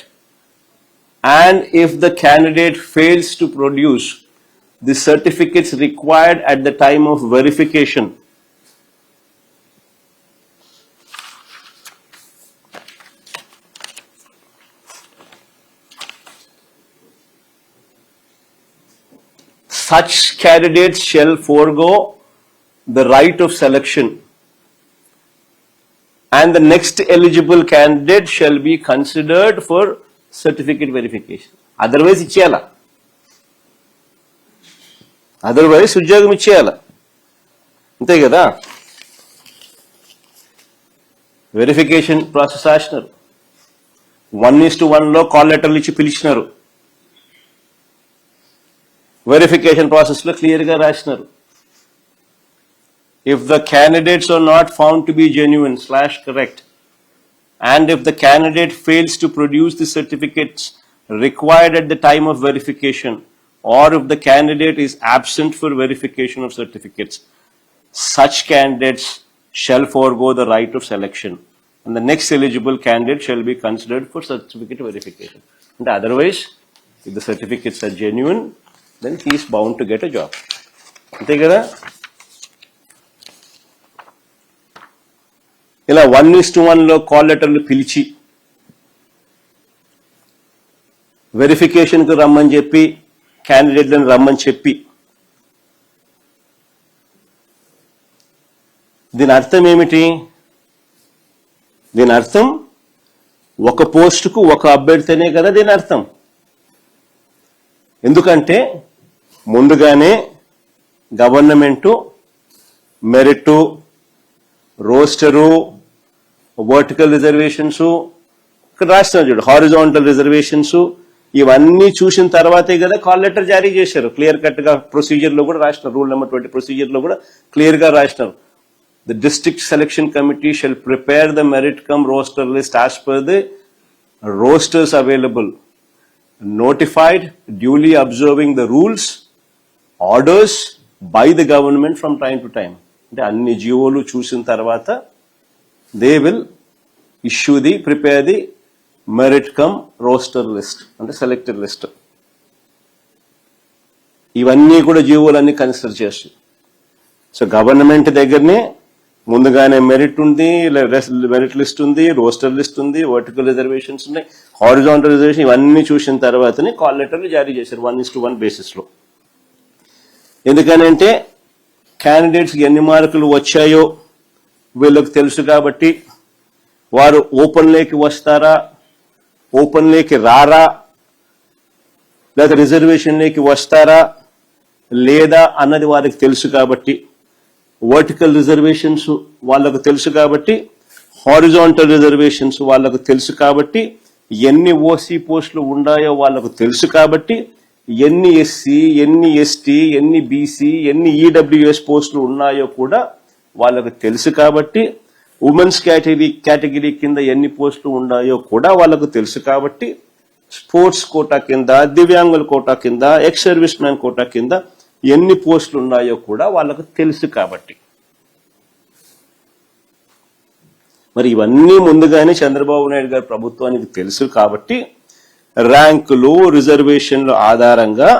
and if the candidate fails to produce the certificates required at the time of verification, such candidates shall forego the right of selection and the next eligible candidate shall be considered for certificate verification. Otherwise ఇచ్చేయాల, otherwise ఉద్యోగం ఇచ్చేయాల, అంతే కదా. Verification process రాసినారు, 1:1 call లెటర్లు ఇచ్చి పిలిచినారు, verification process లో clear గా రాసినారు, if the candidates are not found to be genuine /correct and if the candidate fails to produce the certificates required at the time of verification or if the candidate is absent for verification of certificates, such candidates shall forego the right of selection and the next eligible candidate shall be considered for certificate verification. And otherwise, if the certificates are genuine, then he is bound to get a job. అంతే కదా. ఇలా 1:1 call లెటర్లు పిలిచి వెరిఫికేషన్కు రమ్మని చెప్పి, క్యాండిడేట్లను రమ్మని చెప్పి, దీని అర్థం ఏమిటి? దీని అర్థం ఒక పోస్టుకు ఒక అభ్యర్థినే కదా దీని అర్థం. ఎందుకంటే ముందుగానే government merit, rooster, vertical reservations, ఇక్కడ రాస్తున్నారు చూడు, హారిజాంటల్ రిజర్వేషన్స్, ఇవన్నీ చూసిన తర్వాతే కదా కాల్ లెటర్ జారీ చేశారు. క్లియర్ కట్ గా ప్రొసీజర్ లో కూడా రాసినారు, రూల్ నెంబర్ 20 ప్రొసీజర్ లో కూడా క్లియర్ గా రాసినారు. The district selection committee shall prepare the merit cum roster list as per the rosters available, notified, duly observing the rules, orders by the government from time to time. అంటే అన్ని జీవోలు చూసిన తర్వాత they will prepare the merit cum roster list, అంటే selected list. ఇవన్నీ కూడా జీవోలన్నీ consider చేస్తాయి. So government దగ్గరనే ముందుగానే మెరిట్ ఉంది, మెరిట్ లిస్ట్ ఉంది, రోస్టర్ లిస్ట్ ఉంది, వర్టికల్ రిజర్వేషన్స్ ఉన్నాయి, హారిజాంటల్ రిజర్వేషన్, ఇవన్నీ చూసిన తర్వాతనే కాల్ లెటర్లు జారీ చేశారు 1:1 బేసిస్ లో. ఎందుకనంటే క్యాండిడేట్స్ ఎన్ని మార్కులు వచ్చాయో వీళ్ళకి తెలుసు కాబట్టి వారు ఓపెన్ లేకి వస్తారా, ఓపెన్ లేకి రారా, లేదా రిజర్వేషన్ లేకి వస్తారా లేదా అన్నది వారికి తెలుసు కాబట్టి, వర్టికల్ రిజర్వేషన్స్ వాళ్ళకు తెలుసు కాబట్టి, హారిజాంటల్ రిజర్వేషన్స్ వాళ్ళకు తెలుసు కాబట్టి, ఎన్ని ఓసీ పోస్టులు ఉన్నాయో వాళ్ళకు తెలుసు కాబట్టి, ఎన్ని ఎస్సీ, ఎన్ని ఎస్టీ, ఎన్ని బీసీ, ఎన్ని ఈడబ్ల్యూఎస్ పోస్టులు ఉన్నాయో కూడా వాళ్ళకు తెలుసు కాబట్టి, ఉమెన్స్ కేటగిరీ కింద ఎన్ని పోస్టులు ఉన్నాయో కూడా వాళ్ళకు తెలుసు కాబట్టి, స్పోర్ట్స్ కోటా కింద, దివ్యాంగుల కోటా కింద, ఎక్స్ సర్వీస్ మ్యాన్ కోటా కింద ఎన్ని పోస్టులు ఉన్నాయో కూడా వాళ్ళకు తెలుసు కాబట్టి, మరి ఇవన్నీ ముందుగానే చంద్రబాబు నాయుడు గారి ప్రభుత్వానికి తెలుసు కాబట్టి ర్యాంకులు, రిజర్వేషన్ల ఆధారంగా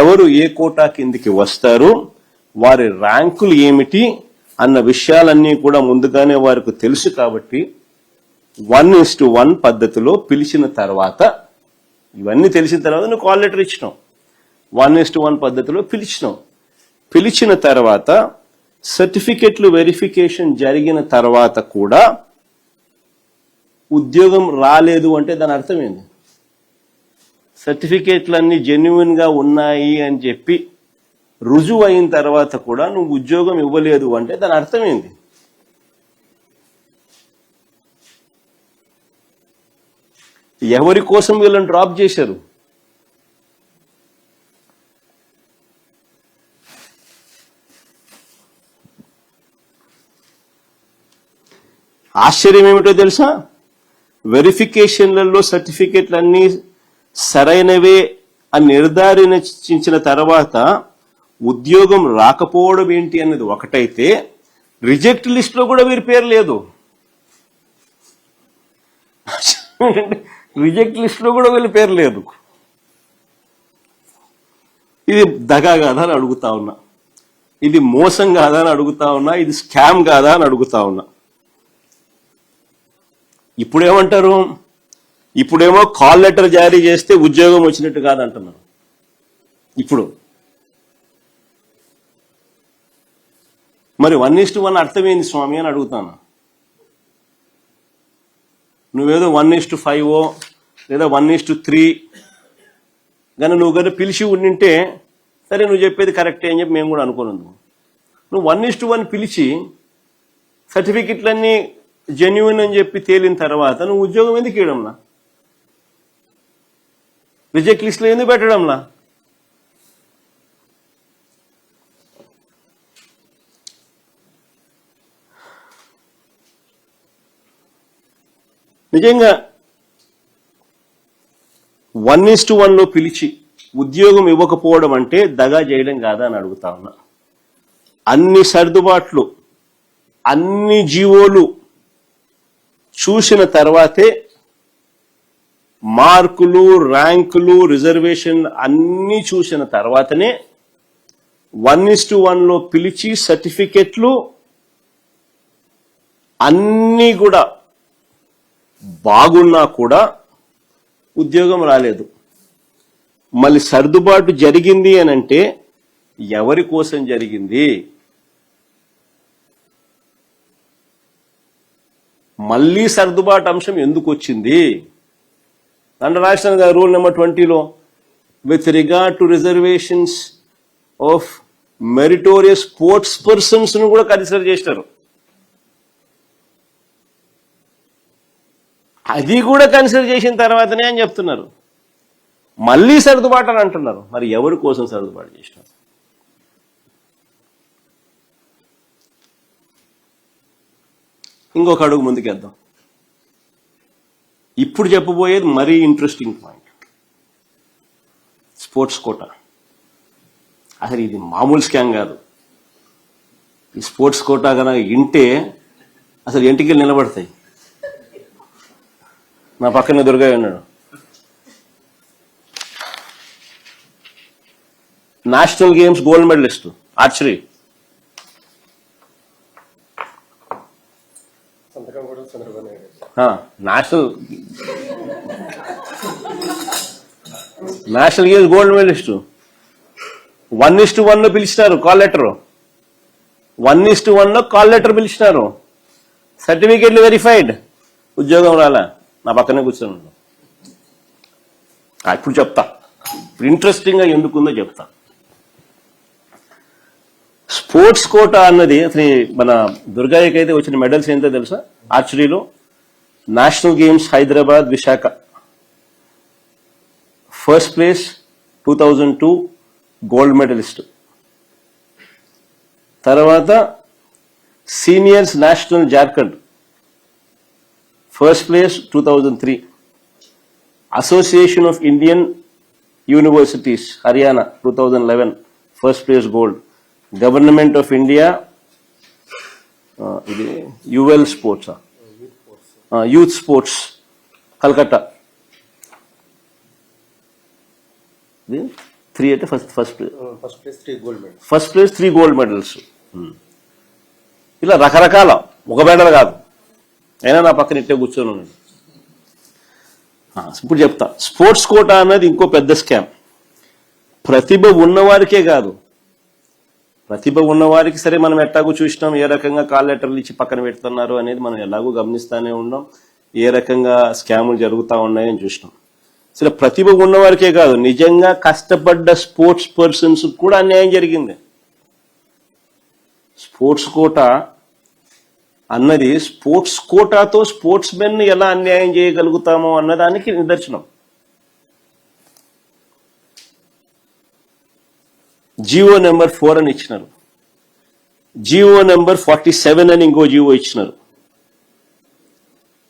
ఎవరు ఏ కోటా కిందికి వస్తారు, వారి ర్యాంకులు ఏమిటి, అన్న విషయాలన్నీ కూడా ముందుగానే వారికి తెలుసు కాబట్టి 1:1 పద్ధతిలో పిలిచిన తర్వాత, ఇవన్నీ తెలిసిన తర్వాత నువ్వు కాల్ లెటర్ ఇచ్చినావు, 1:1 పద్ధతిలో పిలిచినావు. పిలిచిన తర్వాత సర్టిఫికెట్లు వెరిఫికేషన్ జరిగిన తర్వాత కూడా ఉద్యోగం రాలేదు అంటే దాని అర్థం ఏంది? సర్టిఫికేట్లన్నీ జెన్యున్ గా ఉన్నాయి అని చెప్పి రుజువు అయిన తర్వాత కూడా నువ్వు ఉద్యోగం ఇవ్వలేదు అంటే దాని అర్థం ఏంది? ఎవరి కోసం వీళ్ళని డ్రాప్ చేశారు? ఆశ్చర్యం ఏమిటో తెలుసా? వెరిఫికేషన్లలో సర్టిఫికెట్లన్నీ సరైనవే అని నిర్ధారించిన తర్వాత ఉద్యోగం రాకపోవడం ఏంటి అన్నది ఒకటైతే, రిజెక్ట్ లిస్ట్ లో కూడా వీరి పేరు లేదు. రిజెక్ట్ లిస్ట్ లో కూడా వీళ్ళ పేరు లేదు. ఇది దగా కాదా అని అడుగుతా ఉన్నా, ఇది మోసం కాదా అని అడుగుతా ఉన్నా, ఇది స్కామ్ కాదా అని అడుగుతా ఉన్నా. ఇప్పుడేమంటారు? ఇప్పుడేమో కాల్ లెటర్ జారీ చేస్తే ఉద్యోగం వచ్చినట్టు కాదంటున్నారు. ఇప్పుడు మరి 1:1 అర్థమైంది స్వామి అని అడుగుతాను. నువ్వేదో 1:5 లేదా 1:3 కానీ నువ్వు కానీ పిలిచి ఉండింటే సరే నువ్వు చెప్పేది కరెక్టే అని చెప్పి మేము కూడా అనుకోను. నువ్వు 1:1 పిలిచి సర్టిఫికెట్లన్నీ జెన్యున్ అని చెప్పి తేలిన తర్వాత నువ్వు ఉద్యోగం ఎందుకు ఇవ్వడంలా? రిజెక్ట్ లిస్ట్లో ఎందుకు పెట్టడంలా? నిజంగా 1:1లో పిలిచి ఉద్యోగం ఇవ్వకపోవడం అంటే దగా చేయడం కాదా అని అడుగుతా ఉన్నా. అన్ని సర్దుబాట్లు, అన్ని జీవోలు చూసిన తర్వాతే, మార్కులు, ర్యాంకులు, రిజర్వేషన్ అన్ని చూసిన తర్వాతనే 1:1లో పిలిచి సర్టిఫికెట్లు అన్నీ కూడా బాగున్నా కూడా ఉద్యోగం రాలేదు. మళ్ళీ సర్దుబాటు జరిగింది అని అంటే ఎవరి కోసం జరిగింది? మళ్ళీ సర్దుబాటు అంశం ఎందుకు వచ్చింది? అండ్ రాష్ట్రం రూల్ నెంబర్ 20లో with regard to reservations of meritorious sports persons ను కూడా కన్సిడర్ చేస్తారు. అది కూడా కన్సిడర్ చేసిన తర్వాతనే అని చెప్తున్నారు. మళ్ళీ సర్దుబాటు అని అంటున్నారు. మరి ఎవరి కోసం సర్దుబాటు చేసినారు? ఇంకొక అడుగు ముందుకేద్దాం. ఇప్పుడు చెప్పబోయేది మరీ ఇంట్రెస్టింగ్ పాయింట్. Sports quota. అసలు ఇది మామూలు స్కామ్ కాదు. ఈ స్పోర్ట్స్ కోటా కనుక ఇంటే అసలు ఇంటికి నిలబడతాయి. నా పక్కన దుర్గయ్య ఉన్నాడు. National games gold medallist archery. National games gold medallist 1:1లో పిలిచినారు కాల్ లెటర్. 1:1లో కాల్ లెటర్ పిలిచినారు. సర్టిఫికేట్లు వెరిఫైడ్. ఉద్యోగం రాలా. నా పక్కనే కూర్చొని. ఇప్పుడు చెప్తా, ఇప్పుడు ఇంట్రెస్టింగ్ గా ఎందుకుందో చెప్తా. స్పోర్ట్స్ కోటా అన్నది అసలు మన దుర్గాయ్యకి అయితే వచ్చిన మెడల్స్ ఏంటో తెలుసా? ఆర్చరీలో national games Hyderabad Visakha first place 2002 gold medallist. తర్వాత seniors national Jharkhand first place 2003. Association of Indian universities Haryana 2011 first place gold. Government of India ఇది యుఎల్ స్పోర్ట్స్ యూత్ స్పోర్ట్స్ కల్కట్టా 3 అంటే ఫస్ట్ ప్లేస్ 3 గోల్డ్ మెడల్స్. ఇలా రకరకాల ఒక బెడలు కాదు, అయినా నా పక్కన ఇట్టే కూర్చొని ఉన్నాడు. ఇప్పుడు చెప్తా, స్పోర్ట్స్ కోటా అన్నది ఇంకో పెద్ద స్కామ్. ప్రతిభ ఉన్నవారికే కాదు, ప్రతిభ ఉన్నవారికి సరే మనం ఎట్టాగో చూసినాం, ఏ రకంగా కాల్ లెటర్లు ఇచ్చి పక్కన పెడుతున్నారు అనేది మనం ఎలాగో గమనిస్తూనే ఉన్నాం, ఏ రకంగా స్కాములు జరుగుతూ ఉన్నాయని చూసినాం. సరే ప్రతిభ ఉన్నవారికే కాదు, నిజంగా కష్టపడ్డ స్పోర్ట్స్ పర్సన్స్ కూడా అన్యాయం జరిగింది. స్పోర్ట్స్ కోటా అన్నది స్పోర్ట్స్ కోటాతో స్పోర్ట్స్ మెన్ ఎలా అన్యాయం చేయగలుగుతామో అన్నదానికి నిదర్శనం. జియో నెంబర్ 4 అని ఇచ్చినారు, జియో నెంబర్ 47 అని ఇంకో జియో ఇచ్చినారు.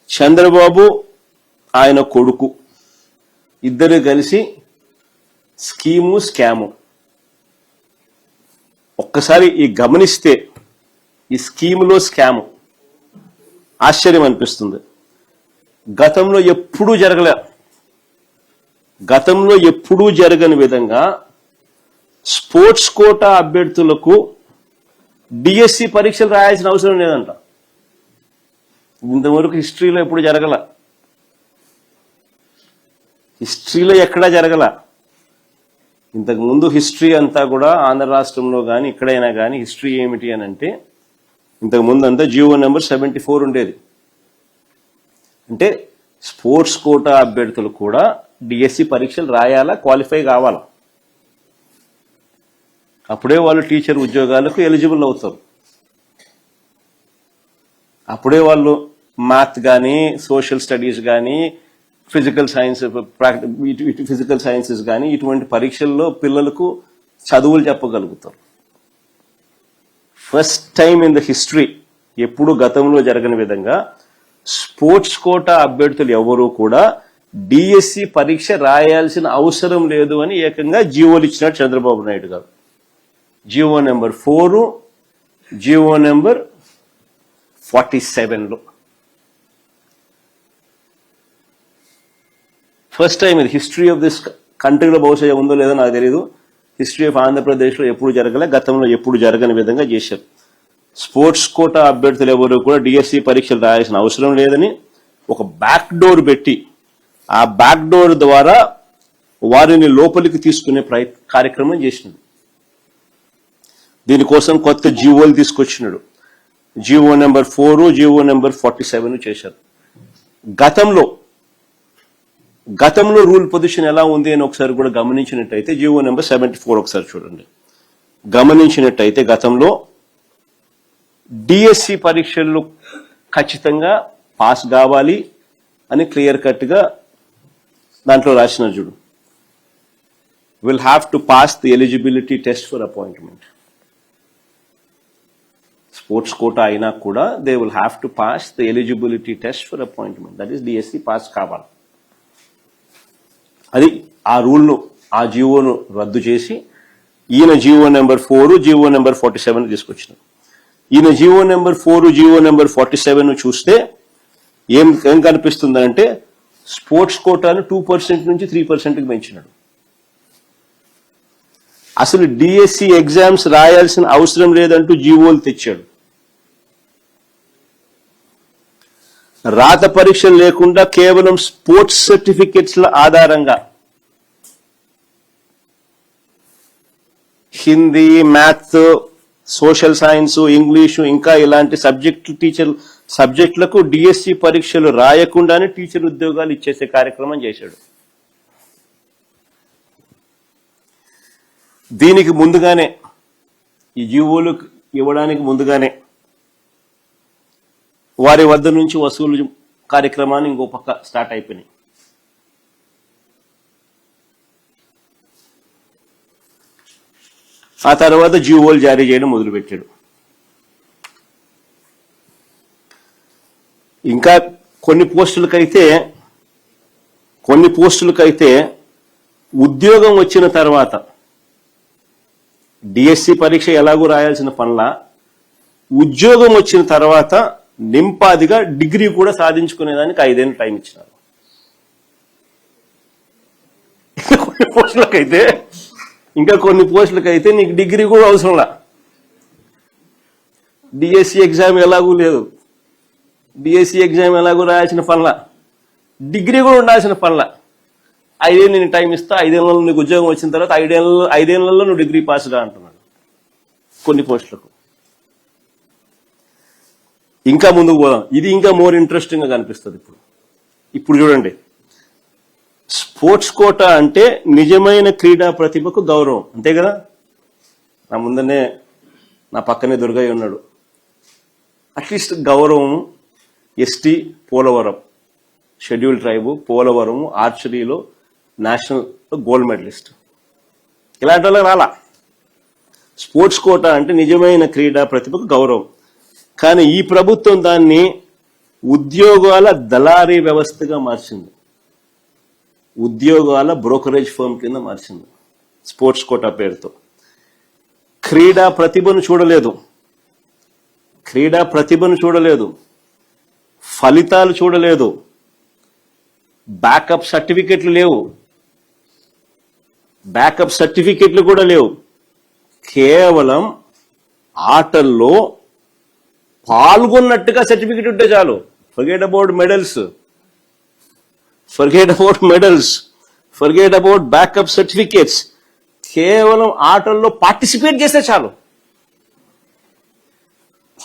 చంద్రబాబు ఆయన కొడుకు ఇద్దరు కలిసి స్కీము స్కాము. ఒక్కసారి ఈ గమనిస్తే ఈ స్కీములో స్కాము ఆశ్చర్యం అనిపిస్తుంది. గతంలో ఎప్పుడూ జరగని విధంగా స్పోర్ట్స్ కోటా అభ్యర్థులకు డిఎస్సి పరీక్షలు రాయాల్సిన అవసరం లేదంట. ఇంతవరకు హిస్టరీలో ఎప్పుడు జరగల, హిస్టరీలో ఎక్కడా జరగల. ఇంతకుముందు హిస్టరీ అంతా కూడా ఆంధ్ర రాష్ట్రంలో కానీ ఎక్కడైనా కానీ హిస్టరీ ఏమిటి అని అంటే, ఇంతకుముందు అంతా జియో నెంబర్ 74 ఉండేది. అంటే స్పోర్ట్స్ కోటా అభ్యర్థులు కూడా డిఎస్సి పరీక్షలు రాయాలా, క్వాలిఫై కావాలా, అప్పుడే వాళ్ళు టీచర్ ఉద్యోగాలకు ఎలిజిబుల్ అవుతారు. అప్పుడే వాళ్ళు మ్యాథ్ కానీ, సోషల్ స్టడీస్ కానీ, ఫిజికల్ సైన్సెస్ కానీ ఇటువంటి పరీక్షల్లో పిల్లలకు చదువులు చెప్పగలుగుతారు. First time in the history, ఎప్పుడు గతంలో జరగని విధంగా స్పోర్ట్స్ కోటా అభ్యర్థులు ఎవరూ కూడా డిఎస్సి పరీక్ష రాయాల్సిన అవసరం లేదు అని ఏకంగా జియోలు ఇచ్చినాడు Chandrababu Naidu garu. GO number 4, GO number 47లో ఫస్ట్ టైం ఇది హిస్టరీ ఆఫ్ దిస్ కంట్రీలో, బహుశా ఉందో లేదో నాకు తెలియదు, హిస్టరీ ఆఫ్ ఆంధ్రప్రదేశ్లో ఎప్పుడు జరగలే, గతంలో ఎప్పుడు జరగని విధంగా చేశారు. స్పోర్ట్స్ కోటా అభ్యర్థులు ఎవరు కూడా డిఎస్సి పరీక్షలు రాయాల్సిన అవసరం లేదని ఒక బ్యాక్ డోర్ పెట్టి, ఆ బ్యాక్ డోర్ ద్వారా వారిని లోపలికి తీసుకునే కార్యక్రమం చేసినాడు. దీనికోసం కొత్త జియోలు తీసుకొచ్చినాడు. జియో నెంబర్ 4, జియో నెంబర్ 47 చేశారు. గతంలో రూల్ పొజిషన్ ఎలా ఉంది అని ఒకసారి కూడా గమనించినట్టయితే జియో నెంబర్ 74 ఒకసారి చూడండి. గమనించినట్టయితే గతంలో డిఎస్సి పరీక్షల్లో ఖచ్చితంగా పాస్ కావాలి అని క్లియర్ కట్ గా దాంట్లో రాసిన చూడు, will have to pass the eligibility test for appointment. Sports quota అయినా కూడా they will have to pass the eligibility test for appointment, that is DSC pass కావాలి. అది ఆ రూల్ను, ఆ జియోను రద్దు చేసి ఈయన జియో నెంబర్ 4, జియో నెంబర్ 47 తీసుకొచ్చినారు. ఈయన జియో నెంబర్ 4, జియో నెంబర్ 47 చూస్తే ఏం కనిపిస్తుందంటే స్పోర్ట్స్ కోటాను 2% నుంచి 3%కి పెంచినాడు. అసలు డిఎస్సి ఎగ్జామ్స్ రాయాల్సిన అవసరం లేదంటూ జియోలు తెచ్చాడు. రాత పరీక్షలు లేకుండా కేవలం స్పోర్ట్స్ సర్టిఫికెట్స్ల ఆధారంగా Hindi, maths, social science, English ఇంకా ఇలాంటి సబ్జెక్టులకు డిఎస్సి పరీక్షలు రాయకుండానే టీచర్ ఉద్యోగాలు ఇచ్చేసే కార్యక్రమం చేశాడు. దీనికి ముందుగానే, ఈ జియోలు ఇవ్వడానికి ముందుగానే వారి వద్ద నుంచి వసూలు కార్యక్రమాన్ని ఇంకో పక్క స్టార్ట్ అయిపోయినాయి. ఆ తర్వాత జియోలు జారీ చేయడం మొదలుపెట్టాడు. ఇంకా కొన్ని పోస్టులకైతే ఉద్యోగం వచ్చిన తర్వాత డిఎస్సి పరీక్ష ఎలాగూ రాయాల్సిన పనుల, ఉద్యోగం వచ్చిన తర్వాత నింపాదిగా డిగ్రీ కూడా సాధించుకునేదానికి 5 ఏళ్ళు టైం ఇచ్చినారు. ఇంకా కొన్ని పోస్టులకైతే నీకు డిగ్రీ కూడా అవసరంలా, డిఎస్సి ఎగ్జామ్ ఎలాగూ లేదు, డిఎస్సి ఎగ్జామ్ ఎలాగూ రాయాల్సిన పనుల, డిగ్రీ కూడా ఉండాల్సిన పనుల. 5 ఏళ్ళు నేను టైం ఇస్తా, 5 ఏళ్ళలో నీకు ఉద్యోగం వచ్చిన తర్వాత 5 ఏళ్లలో నువ్వు డిగ్రీ పాస్ రా అంటున్నాడు కొన్ని పోస్టులకు. ఇంకా ముందుకు పోదాం, ఇది ఇంకా మోర్ ఇంట్రెస్టింగ్ గా కనిపిస్తుంది. ఇప్పుడు చూడండి, స్పోర్ట్స్ కోటా అంటే నిజమైన క్రీడా ప్రతిభకు గౌరవం, అంతే కదా. నా ముందనే నా పక్కనే దుర్గయ్య ఉన్నాడు. అట్లీస్ట్ గౌరవం. ST Polavaram schedule tribe, Polavaram ఆర్చరీలో నేషనల్ గోల్డ్ మెడలిస్ట్, ఇలాంటి వాళ్ళకి రాలా. స్పోర్ట్స్ కోటా అంటే నిజమైన క్రీడా ప్రతిభకు గౌరవం. కానీ ఈ ప్రభుత్వం దాన్ని ఉద్యోగాల దళారీ వ్యవస్థగా మార్చింది, ఉద్యోగాల బ్రోకరేజ్ ఫర్మ్ కింద మార్చింది స్పోర్ట్స్ కోటా పేరుతో. క్రీడా ప్రతిభను చూడలేదు, ఫలితాలు చూడలేదు, బ్యాకప్ సర్టిఫికెట్లు కూడా లేవు. కేవలం ఆటల్లో పాల్గొన్నట్టుగా సర్టిఫికెట్ ఉంటే చాలు. Forget about medals, forget about backup certificates. కేవలం ఆటల్లో పార్టిసిపేట్ చేస్తే చాలు,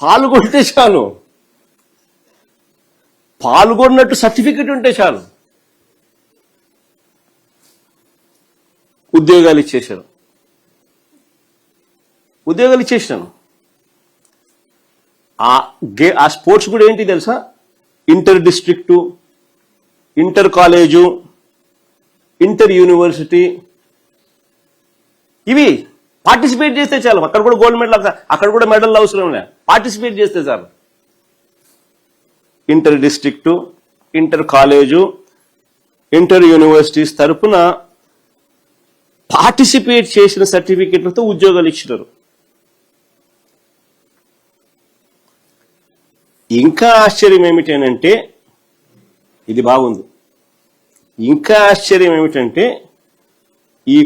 పాల్గొంటే చాలు, పాల్గొన్నట్టు సర్టిఫికెట్ ఉంటే చాలు, ఉద్యోగాలు ఇచ్చేశాను. ఆ స్పోర్ట్స్ కూడా ఏంటి తెలుసా, inter district, inter college, inter university, ఇవి పార్టిసిపేట్ చేస్తే చాలు. అక్కడ కూడా గోల్డ్ మెడల్, అక్కడ కూడా మెడల్ అవసరం లే, పార్టిసిపేట్ చేస్తే చాలు. Inter district, inter college, inter universities తరఫున పార్టిసిపేట్ చేసిన సర్టిఫికెట్లతో ఉద్యోగాలు ఇచ్చినారు. ఇంకా ఆశ్చర్యం ఏమిటంటే, ఇది బాగుంది, ఇంకా ఆశ్చర్యం ఏమిటంటే ఈ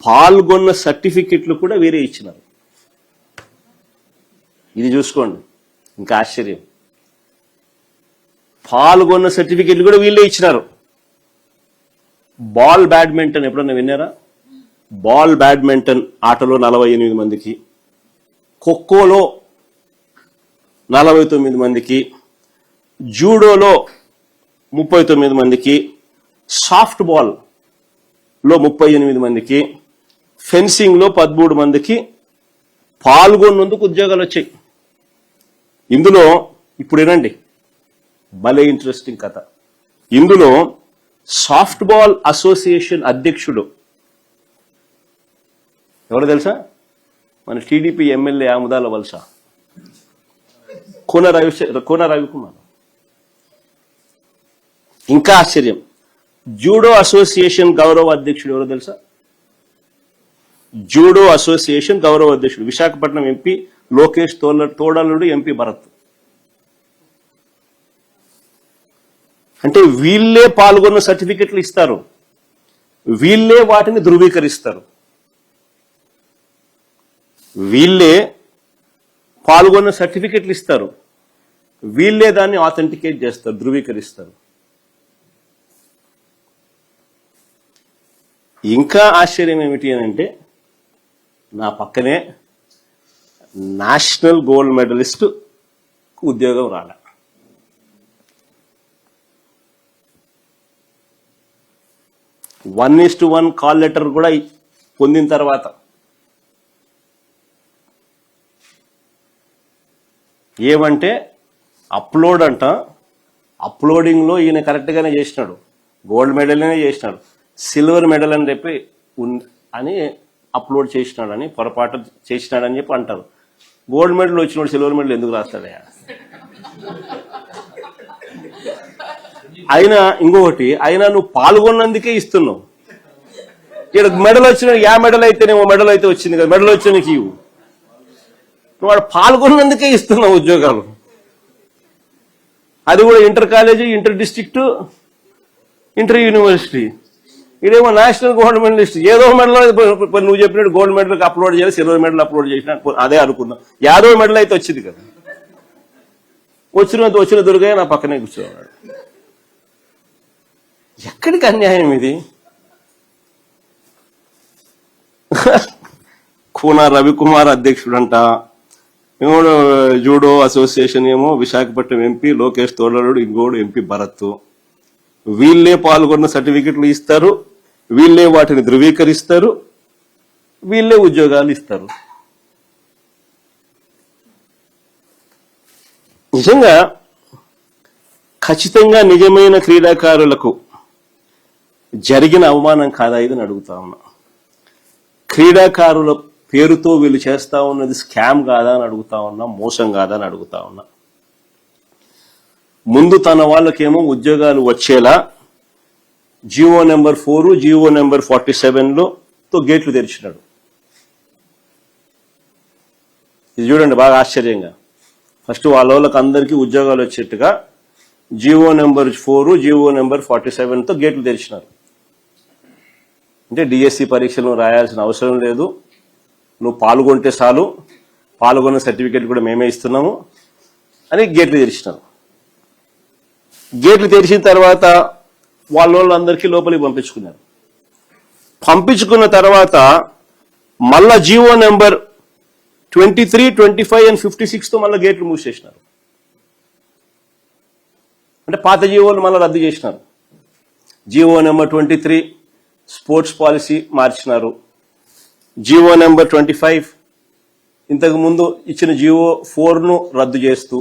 పాల్గొన్న సర్టిఫికెట్లు కూడా వేరే ఇచ్చినారు. ఇది చూసుకోండి, ఇంకా ఆశ్చర్యం, పాల్గొన్న సర్టిఫికెట్లు కూడా వీళ్ళే ఇచ్చినారు. బాల్ బ్యాడ్మింటన్ ఎప్పుడన్నా విన్నారా? బాల్ బ్యాడ్మింటన్ ఆటలో 48 మందికి, ఖోఖోలో 49 మందికి, జూడోలో 39 మందికి, సాఫ్ట్ బాల్ లో 38 మందికి, ఫెన్సింగ్ లో 13 మందికి పాల్గొన్నందుకు ఉద్యోగాలు వచ్చాయి. ఇందులో ఇప్పుడు ఏనండి భలే ఇంట్రెస్టింగ్ కథ. ఇందులో సాఫ్ట్ బాల్ అసోసియేషన్ అధ్యక్షుడు ఎవరు తెలుసా? మన టీడీపీ ఎమ్మెల్యే ఆముదాల వలస కోన రవికుమార్. ఇంకా ఆశ్చర్యం, జూడో అసోసియేషన్ గౌరవ అధ్యక్షుడు ఎవరో తెలుసా? జూడో అసోసియేషన్ గౌరవ అధ్యక్షుడు విశాఖపట్నం ఎంపీ లోకేష్ తోడలుడు, ఎంపీ భరత్. అంటే వీళ్ళే పాల్గొన్న సర్టిఫికెట్లు ఇస్తారు, వీళ్ళే వాటిని ధృవీకరిస్తారు, వీళ్ళే పాల్గొన్న సర్టిఫికెట్లు ఇస్తారు, వీళ్ళే దాన్ని ఆథెంటికేట్ చేస్తారు, ధృవీకరిస్తారు. ఇంకా ఆశ్చర్యం ఏమిటి అని అంటే, నా పక్కనే నేషనల్ గోల్డ్ మెడలిస్ట్ ఉద్యోగం రాలే. వన్ కాల్ లెటర్ కూడా పొందిన తర్వాత ఏమంటే అప్లోడ్ అంట, అప్లోడింగ్ లో ఈయన కరెక్ట్ గానే చేసినాడు, గోల్డ్ మెడల్నే చేసినాడు, సిల్వర్ మెడల్ అని చెప్పి అని అప్లోడ్ చేసినాడని, పొరపాటు చేసినాడని చెప్పి అంటారు. గోల్డ్ మెడల్ వచ్చినోడు సిల్వర్ మెడల్ ఎందుకు రాస్తాడయా? అయినా ఇంకొకటి, అయినా నువ్వు పాల్గొన్నందుకే ఇస్తున్నావు. ఇక్కడ మెడల్ వచ్చిన మెడల్ అయితేనేమో మెడల్ అయితే వచ్చింది కదా, మెడల్ వచ్చిన నీకు ఇవ్వు. నువ్వు వాడు పాల్గొన్నందుకే ఇస్తున్నావు ఉద్యోగాలు. అది కూడా inter college, inter district, inter university. ఇదేమో నేషనల్ గోల్డ్ మెడలిస్ట్. ఏదో మెడల్ నువ్వు చెప్పినట్టు గోల్డ్ మెడల్ అప్లోడ్ చేయాలి, సిల్వర్ మెడల్ అప్లోడ్ చేసిన అదే అనుకుందాం, 50వ మెడల్ అయితే వచ్చింది కదా. వచ్చిన దుర్గయ్య నా పక్కనే కూర్చోన్నాడు. ఎక్కడికి అన్యాయం ఇది? కూన రవికుమార్ అధ్యక్షుడంట, ఏమో జూడో అసోసియేషన్ ఏమో విశాఖపట్నం ఎంపీ లోకేష్ తోడలుడు, ఇంకోడు ఎంపీ భరత్. వీళ్ళే పాల్గొన్న సర్టిఫికెట్లు ఇస్తారు, వీళ్ళే వాటిని ధృవీకరిస్తారు, వీళ్ళే ఉద్యోగాలు ఇస్తారు. నిజంగా ఖచ్చితంగా నిజమైన క్రీడాకారులకు జరిగిన అవమానం కాదా ఇది అని అడుగుతా ఉన్నా. క్రీడాకారుల పేరుతో వీళ్ళు చేస్తా ఉన్నది స్కామ్ కాదా అని అడుగుతా ఉన్నా, మోసం కాదా అని అడుగుతా ఉన్నా. ముందు తన వాళ్ళకేమో ఉద్యోగాలు వచ్చేలా జీవో నెంబర్ 4, జీవో నెంబర్ 47లో గేట్లు తెరిచినాడు. ఇది చూడండి బాగా ఆశ్చర్యంగా. ఫస్ట్ వాళ్ళకి అందరికీ ఉద్యోగాలు వచ్చేట్టుగా జీవో నెంబర్ 4, జీవో నెంబర్ 47తో గేట్లు తెరిచినారు. అంటే డిఎస్సి పరీక్షలు రాయాల్సిన అవసరం లేదు, నువ్వు పాల్గొంటే చాలు, పాల్గొన్న సర్టిఫికేట్ కూడా మేమే ఇస్తున్నాము అని గేట్లు తెరిచినారు. గేట్లు తెరిచిన తర్వాత వాళ్ళందరికీ లోపలికి పంపించుకున్నారు. పంపించుకున్న తర్వాత మళ్ళా జీవో నెంబర్ 23, 25 and 56తో మళ్ళీ గేట్లు మూసేసినారు. అంటే పాత జీవోలు మళ్ళీ రద్దు చేసినారు. జీవో నెంబర్ 23 స్పోర్ట్స్ పాలసీ మార్చినారు. జీవో నెంబర్ 25 ఇంతకు ముందు ఇచ్చిన జీవో 4ను రద్దు చేస్తూ,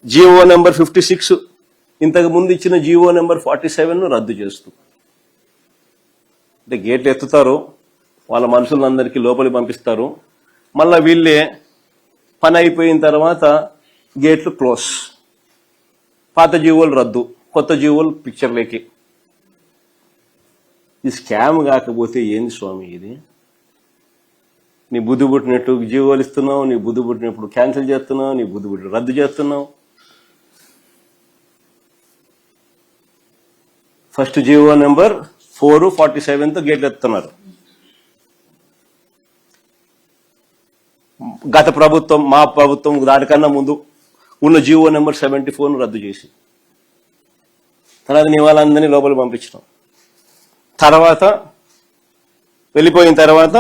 జీవో నెంబర్ 56 ఇంతకు ముందు ఇచ్చిన జీవో నెంబర్ 47ను రద్దు చేస్తూ. అంటే గేట్లు ఎత్తుతారు, వాళ్ళ మనుషులందరికీ లోపలికి పంపిస్తారు, మళ్ళా వీళ్ళే పని అయిపోయిన తర్వాత గేట్లు క్లోజ్, పాత జీవోలు రద్దు, కొత్త జీవోలు పిక్చర్లేకి. ఈ స్కామ్ కాకపోతే ఏంది స్వామి ఇది? నీ బుద్ధి పుట్టినట్టు జీవోలు ఇస్తున్నావు, నీ బుద్ధి పుట్టినప్పుడు క్యాన్సిల్ చేస్తున్నావు, నీ బుద్ధి పుట్టిన రద్దు చేస్తున్నావు. ఫస్ట్ జీవో నెంబర్ 4, 47తో గేట్లు ఎత్తుతున్నారు. గత ప్రభుత్వం, మా ప్రభుత్వం దానికన్నా ముందు ఉన్న జీవో నెంబర్ 74ను రద్దు చేసి తర్వాత నీ వాళ్ళందరినీ లోపలికి పంపించినాం. తర్వాత వెళ్ళిపోయిన తర్వాత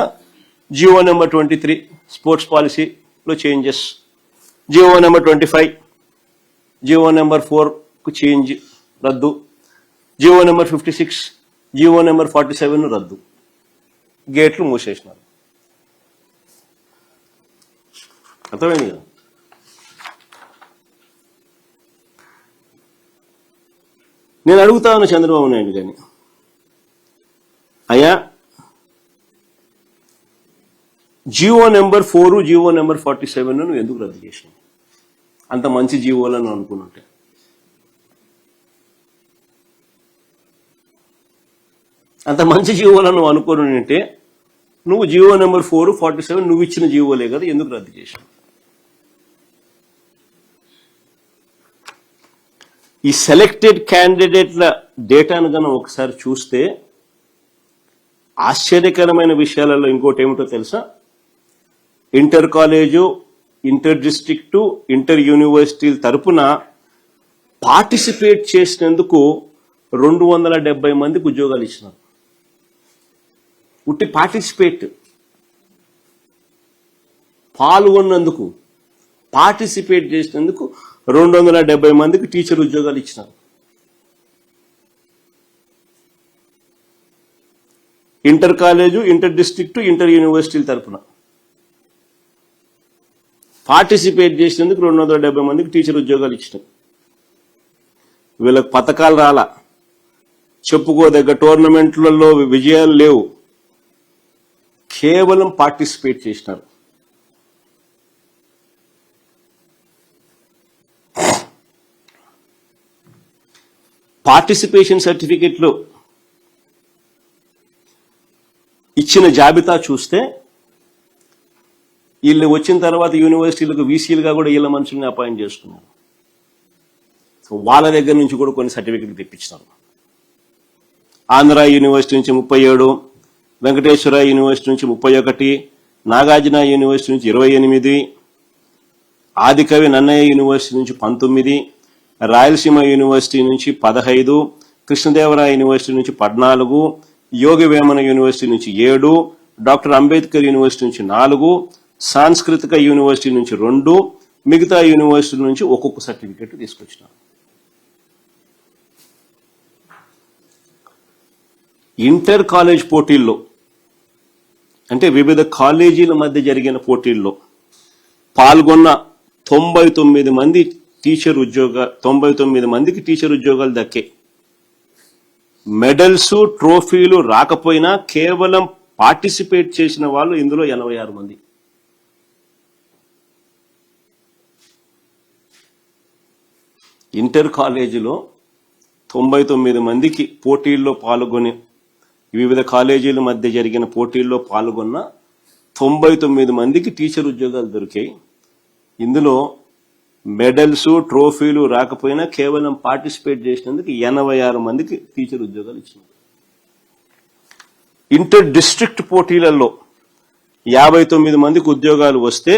జీవో నెంబర్ 23 స్పోర్ట్స్ పాలసీలో changes, GO number 25 GO number 4కు చేంజ్ రద్దు, జీవో నెంబర్ 56 జీవో నెంబర్ 47 రద్దు, గేట్లు మూసేసినారు. అర్థమైంది కదా? నేను అడుగుతా ఉన్నా చంద్రబాబు నాయుడు గారిని, అయ్యా జీవో నెంబర్ 4, జీవో నెంబర్ 47 నువ్వు ఎందుకు రద్దు చేసినావు? అంత మంచి జీవోలను అనుకున్నట్టే. అంత మంచి జీవోలను నువ్వు అనుకోని అంటే నువ్వు జీవో నెంబర్ 4, 47 నువ్వు ఇచ్చిన జీవోలే కదా, ఎందుకు రద్దు చేసినావు? ఈ సెలెక్టెడ్ క్యాండిడేట్ల డేటాను కన్నా ఒకసారి చూస్తే ఆశ్చర్యకరమైన విషయాలలో ఇంకోటి ఏమిటో తెలుసా? Inter college, inter district, inter యూనివర్సిటీల తరపున పార్టిసిపేట్ చేసినందుకు 270 మందికి ఉద్యోగాలు ఇచ్చినారు. ఉట్టి పార్టిసిపేట్, పాల్గొన్నందుకు, పార్టిసిపేట్ చేసినందుకు 270 మందికి టీచర్ ఉద్యోగాలు ఇచ్చినారు. Inter college, inter district, inter యూనివర్సిటీల తరఫున పార్టిసిపేట్ చేసినందుకు 270 మందికి టీచర్ ఉద్యోగాలు ఇచ్చినారు. వీళ్ళకి పథకాలు రాలా, చెప్పుకోదగ్గ టోర్నమెంట్లలో విజయాలు లేవు, కేవలం పార్టిసిపేట్ చేసినారు. పార్టిసిపేషన్ సర్టిఫికెట్లు ఇచ్చిన జాబితా చూస్తే వీళ్ళు వచ్చిన తర్వాత యూనివర్సిటీలకు వీసీలుగా కూడా వీళ్ళ మనుషుల్ని అపాయింట్ చేసుకున్నారు. వాళ్ళ దగ్గర నుంచి కూడా కొన్ని సర్టిఫికెట్లు తెప్పించినారు. ఆంధ్ర యూనివర్సిటీ నుంచి 37, వెంకటేశ్వర యూనివర్సిటీ నుంచి 31, నాగార్జున యూనివర్సిటీ నుంచి 28, ఆదికవి నన్నయ్య యూనివర్సిటీ నుంచి 19, రాయలసీమ యూనివర్సిటీ నుంచి 15, కృష్ణదేవరాయ యూనివర్సిటీ నుంచి 14, యోగి వేమన యూనివర్సిటీ నుంచి 7, డాక్టర్ అంబేద్కర్ యూనివర్సిటీ నుంచి 4, సాంస్కృతిక యూనివర్సిటీ నుంచి 2, మిగతా యూనివర్సిటీ నుంచి ఒక్కొక్క సర్టిఫికెట్ తీసుకొచ్చినారు. ఇంటర్ కాలేజ్ పోటీల్లో అంటే వివిధ కాలేజీల మధ్య జరిగిన పోటీల్లో పాల్గొన్న 99 మంది 99 మందికి టీచర్ ఉద్యోగాలు దక్కే. మెడల్స్ ట్రోఫీలు రాకపోయినా కేవలం పార్టిసిపేట్ చేసిన వాళ్ళు ఇందులో 86 మంది. ఇంటర్ కాలేజీలో 99 మందికి పోటీల్లో పాల్గొని వివిధ కాలేజీల మధ్య జరిగిన పోటీల్లో పాల్గొన్న 99 మందికి టీచర్ ఉద్యోగాలు దొరికాయి. ఇందులో మెడల్స్ ట్రోఫీలు రాకపోయినా కేవలం పార్టిసిపేట్ చేసినందుకు 86 మందికి టీచర్ ఉద్యోగాలు ఇచ్చినారు. ఇంటర్ డిస్ట్రిక్ట్ పోటీలలో 59 మందికి ఉద్యోగాలు వస్తే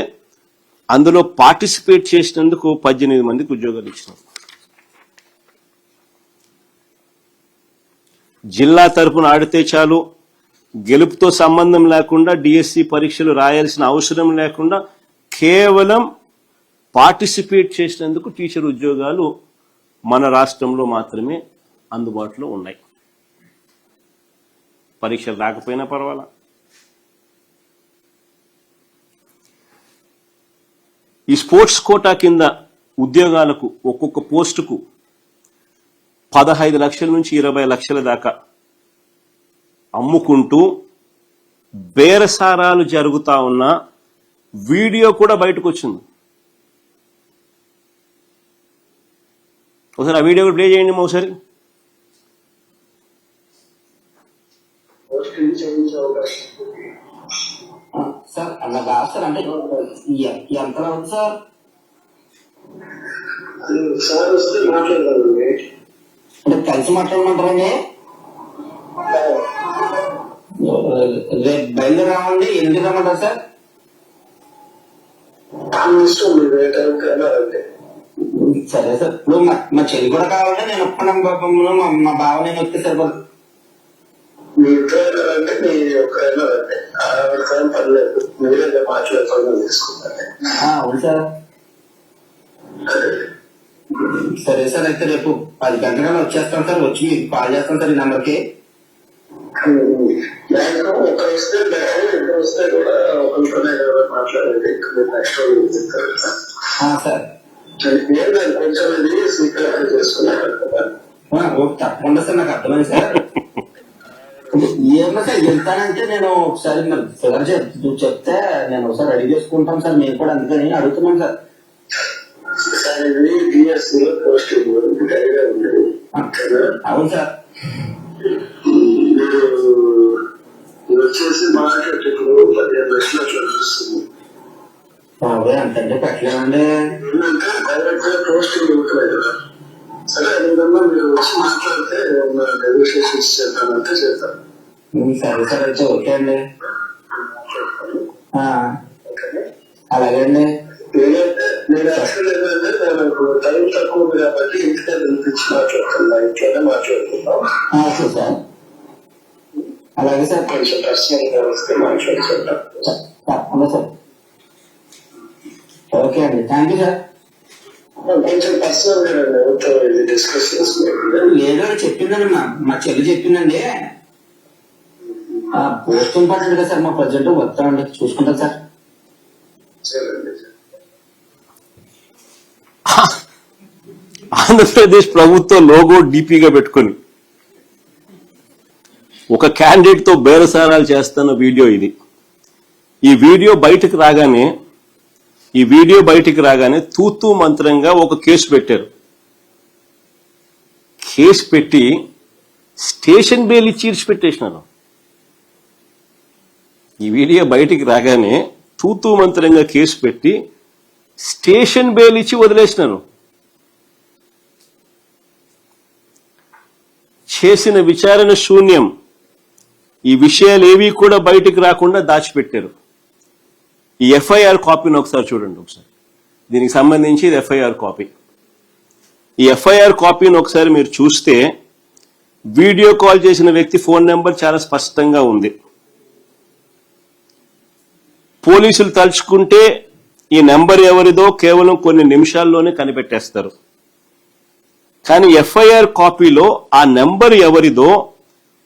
అందులో పార్టిసిపేట్ చేసినందుకు 18 మందికి ఉద్యోగాలు ఇచ్చినారు. జిల్లా తరపున ఆడితే చాలు, గెలుపుతో సంబంధం లేకుండా డిఎస్సి పరీక్షలు రాయాల్సిన అవసరం లేకుండా కేవలం పార్టిసిపేట్ చేసినందుకు టీచర్ ఉద్యోగాలు మన రాష్ట్రంలో మాత్రమే అందుబాటులో ఉన్నాయి. పరీక్షలు రాకపోయినా పర్వాలా. ఈ స్పోర్ట్స్ కోటా కింద ఉద్యోగాలకు ఒక్కొక్క పోస్టుకు 15 లక్షల నుంచి 20 లక్షల దాకా అమ్ముకుంటూ బేరసారాలు జరుగుతా ఉన్న వీడియో కూడా బయటకు వచ్చింది. ఒకసారి ఆ వీడియో కూడా ప్లే చేయండి ఒకసారి. సార్ అలా కాదు సార్, అంటే ఎంత అవుతుంది సార్? సార్ వస్తే మాట్లాడదామండి. అంటే కలిసి మాట్లాడమంటారండి? రేపు బయలుదేరామండి. ఎన్ని రమ్మంటారు సార్? ఇష్టం మీరు ఏ టైంకి వెళ్ళాలండి. సరే సార్, ఇప్పుడు మా చెల్లి కూడా కావాలంటే నేను ఒప్పడం మా బావ నేను వస్తే సరిపోదు. మీ ఇంట్లో వెళ్ళాలంటే మీ ఒక్క వెళ్ళాలండి. ఆవిడ పర్లేదు, మీరే మాట్లాడుకోవడం తీసుకుంటారండి. అవును సార్. సరే సార్, అయితే రేపు 10 గంటల వచ్చేస్తాను సార్. వచ్చి మీకు కాల్ చేస్తాను సార్ ఈ నెంబర్కి. ఒక వస్తే ఇద్దరు వస్తే కూడా ఒకరితోనే మాట్లాడండి. నెక్స్ట్ సార్ నేను దాన్ని కొంచెం ఇది స్వీకరణ చేసుకున్నాను కదా. తప్పకుండా సార్, నాకు అర్థమైంది సార్. ఏమో సార్ వెళ్తానంటే నేను ఒకసారి మరి సార్ చెప్తే నేను ఒకసారి రెడీ చేసుకుంటాను సార్. నేను కూడా అందుకని అడుగుతున్నాను సార్. అవును సార్. వచ్చేసి మార్కెట్ ఇప్పుడు 15 లక్షలు అట్లా చూస్తుంది. అంతంటే పెట్టలేమండి. ఏంటంటే డైరెక్ట్ గా పోస్టింగ్ ఇవ్వట్లేదు కదా. సరే అదేవిధంగా మీరు వచ్చి మాట్లాడితే నెగోషియేషన్స్ చేద్దామంటే చేద్దాం. సరే సార్, అయితే ఓకే అండి. అలాగే అండి. నేను యాక్చువల్ ఏంటంటే నాకు టైం తక్కువ ఉంది కాబట్టి ఇంటికే పిలిపించి మాట్లాడుతున్నా. ఇంట్లోనే మాట్లాడుతున్నాం. ఓకే సార్, అలాగే సార్. కొంచెం పర్సనల్ గా వస్తే మాట్లాడుకుంటాం. తప్పకుండా సార్. ఓకే అండి, థ్యాంక్ యూ సార్. కొంచెం పర్సనల్ గా డిస్కస్ చేసుకుంటాం. లేదో చెప్పిందండి, మా చెల్లి చెప్పిందండి. పోస్ట్ ఇంపార్టెంట్ కదా సార్. మా ప్రజెంట్ వస్తామండి, చూసుకుంటాం సార్. ఆంధ్రప్రదేశ్ ప్రభుత్వ లోగో డీపీగా పెట్టుకొని ఒక క్యాండిడేట్ తో బేరసారాలు చేస్తున్న వీడియో ఇది. ఈ వీడియో బయటికి రాగానే తూతూ మంత్రంగా ఒక కేసు పెట్టారు. కేసు పెట్టి స్టేషన్ బెయిల్ ఇచ్చి ఇడిచిపెట్టేసినారు. ఈ వీడియో బయటికి రాగానే తూతూ మంత్రంగా కేసు పెట్టి స్టేషన్ బెయిల్ ఇచ్చి వదిలేసినారు. చేసిన విచారణ శూన్యం. ఈ విషయాలు ఏవి కూడా బయటికి రాకుండా దాచిపెట్టారు. ఈ ఎఫ్ఐఆర్ కాపీని ఒకసారి చూడండి. ఒకసారి దీనికి సంబంధించి ఇది ఎఫ్ఐఆర్ కాపీ. ఈ ఎఫ్ఐఆర్ కాపీని ఒకసారి మీరు చూస్తే వీడియో కాల్ చేసిన వ్యక్తి ఫోన్ నెంబర్ చాలా స్పష్టంగా ఉంది. పోలీసులు తలుచుకుంటే ఈ నెంబర్ ఎవరిదో కేవలం కొన్ని నిమిషాల్లోనే కనిపెట్టేస్తారు. కానీ ఎఫ్ఐఆర్ కాపీలో ఆ నెంబర్ ఎవరిదో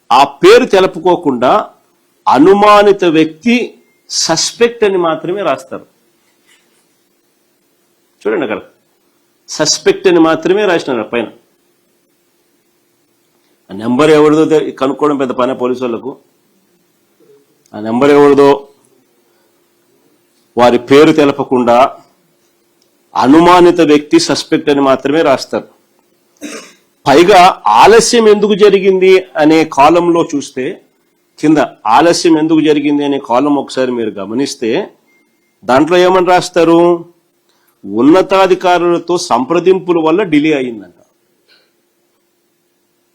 ఆ పేరు తెలుపుకోకుండా అనుమానిత వ్యక్తి సస్పెక్ట్ అని మాత్రమే రాస్తారు. చూడండి, అక్కడ సస్పెక్ట్ అని మాత్రమే రాసినారు పైన. ఆ నెంబర్ ఎవరిదో కనుక్కోవడం పెద్ద పని పోలీసు వాళ్ళకు. ఆ నెంబర్ ఎవరిదో వారి పేరు తెలపకుండా అనుమానిత వ్యక్తి సస్పెక్ట్ అని మాత్రమే రాస్తారు. పైగా ఆలస్యం ఎందుకు జరిగింది అనే కాలంలో చూస్తే కింద ఆలస్యం ఎందుకు జరిగింది అనే కాలం ఒకసారి మీరు గమనిస్తే దాంట్లో ఏమని రాస్తారు, ఉన్నతాధికారులతో సంప్రదింపుల వల్ల డిలే అయిందంట.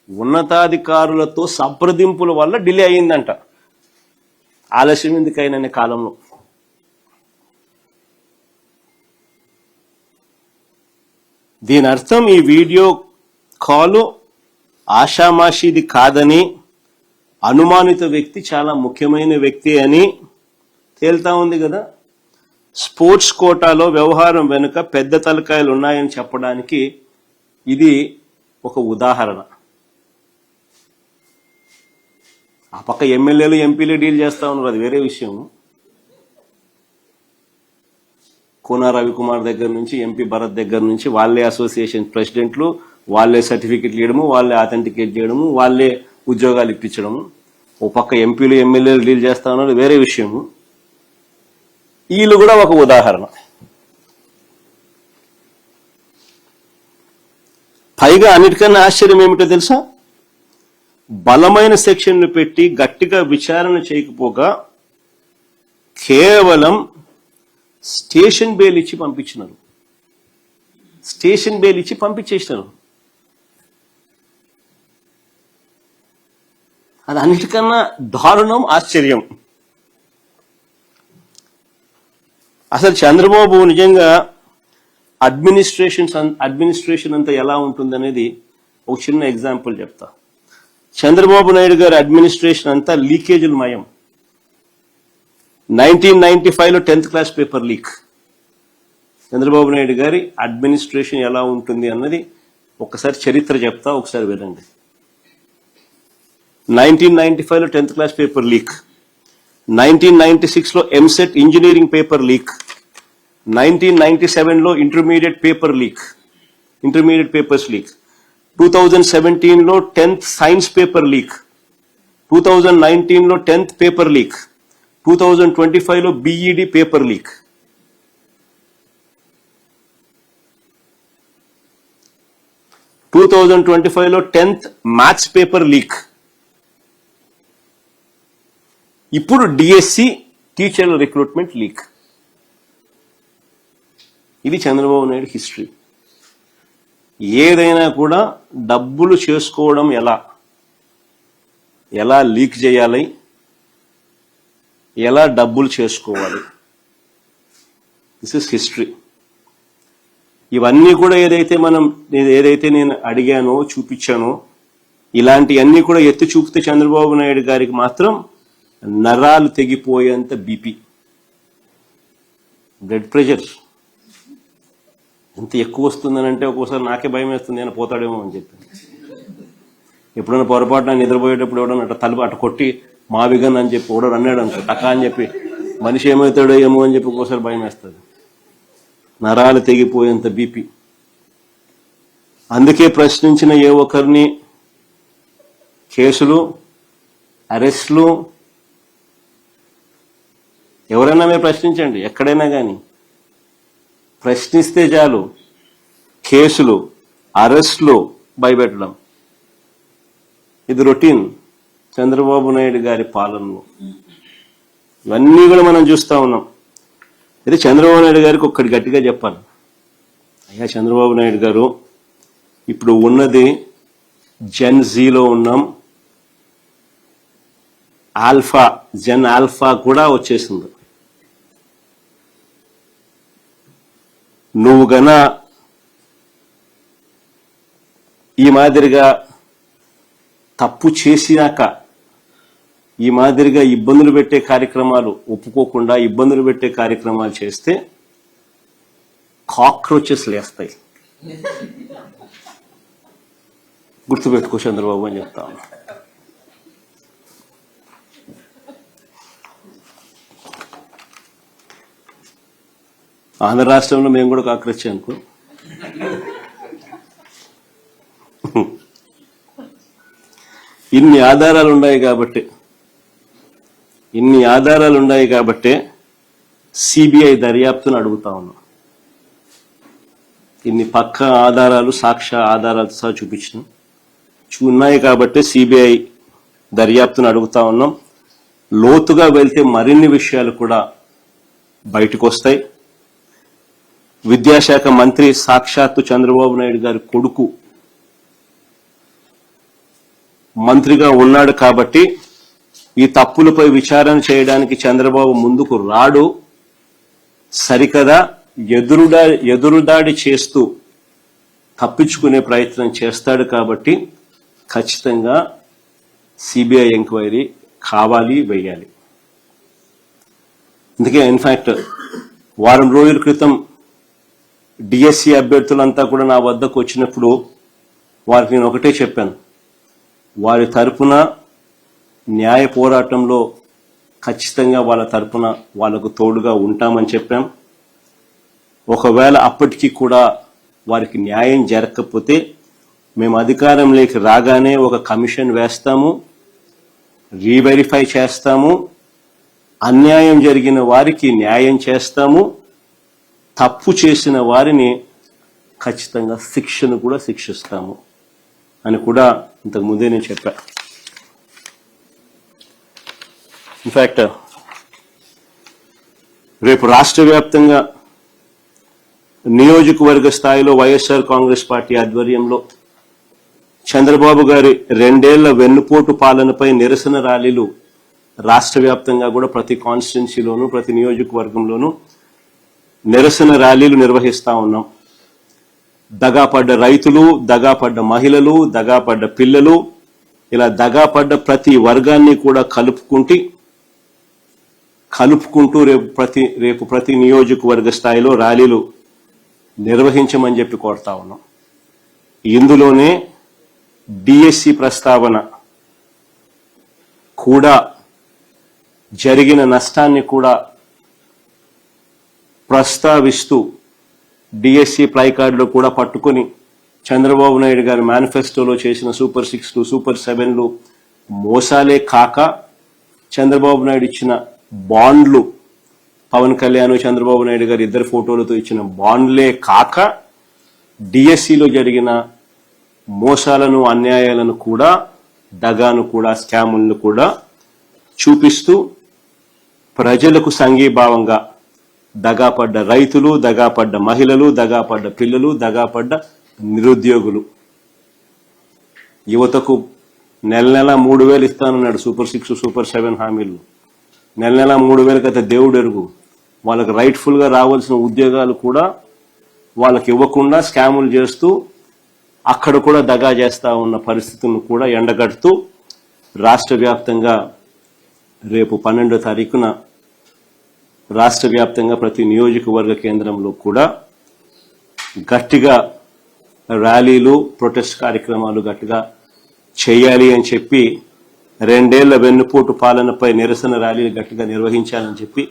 ఉన్నతాధికారులతో సంప్రదింపుల వల్ల డిలే అయిందంట. ఆలస్యం ఎందుకైనా కాలంలో. దీని అర్థం ఈ వీడియో కాలు ఆషామాషిది కాదని, అనుమానిత వ్యక్తి చాలా ముఖ్యమైన వ్యక్తి అని తేల్తా ఉంది కదా. స్పోర్ట్స్ కోటాలో వ్యవహారం వెనుక పెద్ద తలకాయలు ఉన్నాయని చెప్పడానికి ఇది ఒక ఉదాహరణ. ఆ పక్క ఎమ్మెల్యేలు ఎంపీలు డీల్ చేస్తా ఉన్నారు, అది వేరే విషయం. కోన రవికుమార్ దగ్గర నుంచి ఎంపీ భరత్ దగ్గర నుంచి వాళ్ళే అసోసియేషన్ ప్రెసిడెంట్లు, వాళ్ళే సర్టిఫికెట్లు ఇవ్వడము, వాళ్ళే అథెంటికేట్ చేయడము, వాళ్ళే ఉద్యోగాలు ఇప్పించడము. ఓ పక్క ఎంపీలు ఎమ్మెల్యేలు డీల్ చేస్తా ఉన్నారు, వేరే విషయము. వీళ్ళు కూడా ఒక ఉదాహరణ. పైగా అన్నిటికన్నా ఆశ్చర్యం ఏమిటో తెలుసా, బలమైన సెక్షన్లు పెట్టి గట్టిగా విచారణ చేయకపోగా కేవలం స్టేషన్ బెయిల్ ఇచ్చి పంపించినారు. స్టేషన్ బెయిల్ ఇచ్చి పంపించేసినారు. అది అన్నిటికన్నా దారుణం, ఆశ్చర్యం. అసలు చంద్రబాబు నిజంగా అడ్మినిస్ట్రేషన్ అంతా ఎలా ఉంటుందనేది ఒక చిన్న ఎగ్జాంపుల్ చెప్తా. చంద్రబాబు నాయుడు గారి అడ్మినిస్ట్రేషన్ అంతా లీకేజీలు మయం. 1995లో 10th class paper leak. Chandrababu Naidu గారి అడ్మినిస్ట్రేషన్ ఎలా ఉంటుంది అన్నది ఒకసారి చరిత్ర చెప్తా, ఒకసారి వినండి. 1995లో 10th క్లాస్ పేపర్ లీక్, 1996లో ఎంసెట్ ఇంజనీరింగ్ పేపర్ లీక్, 1997లో ఇంటర్మీడియట్ పేపర్స్ లీక్, 2017లో 10th సైన్స్ పేపర్ లీక్, 2019లో 10th పేపర్ లీక్, 2025లో బీఈడి పేపర్ లీక్. లో 10th మ్యాథ్స్ పేపర్ లీక్. ఇప్పుడు డిఎస్సి టీచర్ల రిక్రూట్మెంట్ లీక్. ఇది చంద్రబాబు నాయుడు హిస్టరీ. ఏదైనా కూడా డబ్బులు చేసుకోవడం ఎలా లీక్ చేయాలి, ఎలా డబ్బులు చేసుకోవాలి, దిస్ ఇస్ హిస్టరీ. ఇవన్నీ కూడా ఏదైతే నేను అడిగానో చూపించానో ఇలాంటివన్నీ కూడా ఎత్తి చూపితే చంద్రబాబు నాయుడు గారికి మాత్రం నరాలు తెగిపోయేంత బీపీ, బ్లడ్ ప్రెషర్ ఎంత ఎక్కువ వస్తుందనంటే ఒక్కోసారి నాకే భయం వేస్తుంది, ఆయన పోతాడేమో అని చెప్పి. ఎప్పుడైనా పొరపాటున నిద్రపోయేటప్పుడు ఎవడన్నా అట్లా తలుపు అట్ట కొట్టి మావిగన్ అని చెప్పి ఎవడో అన్నాడు అనుకో, టకా అని చెప్పి మనిషి ఏమవుతాడో ఏమో అని చెప్పి ఒక్కోసారి భయం వేస్తుంది. నరాలు తెగిపోయేంత బీపీ. అందుకే ప్రశ్నించిన ఏ ఒక్కరిని కేసులు, అరెస్టులు, ఎవరైనా మీరు ప్రశ్నించండి, ఎక్కడైనా కానీ ప్రశ్నిస్తే చాలు కేసులు, అరెస్టులు, భయపెట్టడం. ఇది రొటీన్ చంద్రబాబు నాయుడు గారి పాలనలో. ఇవన్నీ కూడా మనం చూస్తా ఉన్నాం. అయితే చంద్రబాబు నాయుడు గారికి ఒక్కటి గట్టిగా చెప్పాలి. అయ్యా చంద్రబాబు నాయుడు గారు, ఇప్పుడు ఉన్నది జెన్ జీలో ఉన్నాం, జెన్ ఆల్ఫా కూడా వచ్చేసింది. నువ్వు గన ఈ మాదిరిగా తప్పు చేసినాక ఈ మాదిరిగా ఇబ్బందులు పెట్టే కార్యక్రమాలు ఒప్పుకోకుండా ఇబ్బందులు పెట్టే కార్యక్రమాలు చేస్తే కాక్రోచెస్ లేస్తాయి. గుర్తుపెట్టుకో చంద్రబాబు అని చెప్తా ఉన్నా. ఆంధ్ర రాష్ట్రంలో మేము కూడా కాక్రోచ్ అనుకో. ఇన్ని ఆధారాలు ఉన్నాయి కాబట్టి సిబిఐ దర్యాప్తును అడుగుతా ఉన్నాం. ఇన్ని పక్క ఆధారాలు సాక్ష్య ఆధారాలతో సహా చూపించినాం. ఉన్నాయి కాబట్టి సిబిఐ దర్యాప్తును అడుగుతా ఉన్నాం. లోతుగా వెళ్తే మరిన్ని విషయాలు కూడా బయటకు వస్తాయి. విద్యాశాఖ మంత్రి సాక్షాత్తు చంద్రబాబు నాయుడు గారి కొడుకు మంత్రిగా ఉన్నాడు కాబట్టి ఈ తప్పులపై విచారణ చేయడానికి చంద్రబాబు ముందుకు రాడు. సరికదా ఎదురుదాడి చేస్తూ తప్పించుకునే ప్రయత్నం చేస్తాడు కాబట్టి ఖచ్చితంగా సిబిఐ ఎంక్వైరీ కావాలి, వేయాలి. అందుకే ఇన్ఫాక్ట్ వారం రోజుల క్రితం డిఎస్సి అభ్యర్థులంతా కూడా నా వద్దకు వచ్చినప్పుడు వారికి నేను ఒకటే చెప్పాను, వారి తరపున న్యాయ పోరాటంలో ఖచ్చితంగా వాళ్ళ తరపున వాళ్లకు తోడుగా ఉంటామని చెప్పాం. ఒకవేళ అప్పటికీ కూడా వారికి న్యాయం జరగకపోతే మేము అధికారంలోకి రాగానే ఒక కమిషన్ వేస్తాము, రీవెరిఫై చేస్తాము, అన్యాయం జరిగిన వారికి న్యాయం చేస్తాము, తప్పు చేసిన వారిని ఖచ్చితంగా శిక్షను కూడా శిక్షిస్తాము అని కూడా ఇంతకు ముందే నేను చెప్పా. ఇన్ఫాక్ట్ రేపు రాష్ట్ర వ్యాప్తంగా నియోజకవర్గ స్థాయిలో వైఎస్ఆర్ కాంగ్రెస్ పార్టీ ఆధ్వర్యంలో చంద్రబాబు గారి 2 ఏళ్ల వెన్నుపోటు పాలనపై నిరసన ర్యాలీలు రాష్ట్ర వ్యాప్తంగా కూడా ప్రతి కాన్స్టిట్యున్సీలోనూ ప్రతి నియోజకవర్గంలోనూ నిరసన ర్యాలీలు నిర్వహిస్తా ఉన్నాం. దగాపడ్డ రైతులు, దగాపడ్డ మహిళలు, దగాపడ్డ పిల్లలు, ఇలా దగాపడ్డ ప్రతి వర్గాన్ని కూడా కలుపుకుంటూ రేపు ప్రతి నియోజకవర్గ స్థాయిలో ర్యాలీలు నిర్వహించమని చెప్పి కోరుతా ఉన్నాం. ఇందులోనే డిఎస్సి ప్రస్తావన కూడా జరిగిన నష్టాన్ని కూడా ప్రస్తావిస్తూ డిఎస్సి ప్లైకార్డులో కూడా పట్టుకొని చంద్రబాబు నాయుడు గారి మేనిఫెస్టోలో చేసిన సూపర్ 6లు, సూపర్ 7లు మోసాలే కాక చంద్రబాబు నాయుడు ఇచ్చిన బాండ్లు, పవన్ కళ్యాణ్ చంద్రబాబు నాయుడు గారు ఇద్దరు ఫోటోలతో ఇచ్చిన బాండ్లే కాక డిఎస్సిలో జరిగిన మోసాలను, అన్యాయాలను కూడా, దగాను కూడా, స్కాములను కూడా చూపిస్తూ ప్రజలకు సంఘీభావంగా దగాపడ్డ రైతులు, దగాపడ్డ మహిళలు, దగాపడ్డ పిల్లలు, దగాపడ్డ నిరుద్యోగులు, యువతకు నెల 3,000 ఇస్తానన్నాడు సూపర్ 6, సూపర్ 7 హామీలు. నెల 3,000 అయితే దేవుడు ఎరుగు. వాళ్ళకి రైట్ఫుల్ గా రావాల్సిన ఉద్యోగాలు కూడా వాళ్ళకి ఇవ్వకుండా స్కాములు చేస్తూ అక్కడ కూడా దగా చేస్తా ఉన్న పరిస్థితులను కూడా ఎండగడుతూ రాష్ట్ర వ్యాప్తంగా రేపు 12వ తారీఖున రాష్ట్ర వ్యాప్తంగా ప్రతి నియోజకవర్గ కేంద్రంలో కూడా గట్టిగా ర్యాలీలు, ప్రొటెస్ట్ కార్యక్రమాలు గట్టిగా చేయాలి అని చెప్పి 2 ఏళ్ల వెన్నుపోటు పాలనపై నిరసన ర్యాలీలు గట్టిగా నిర్వహించాలని చెప్పి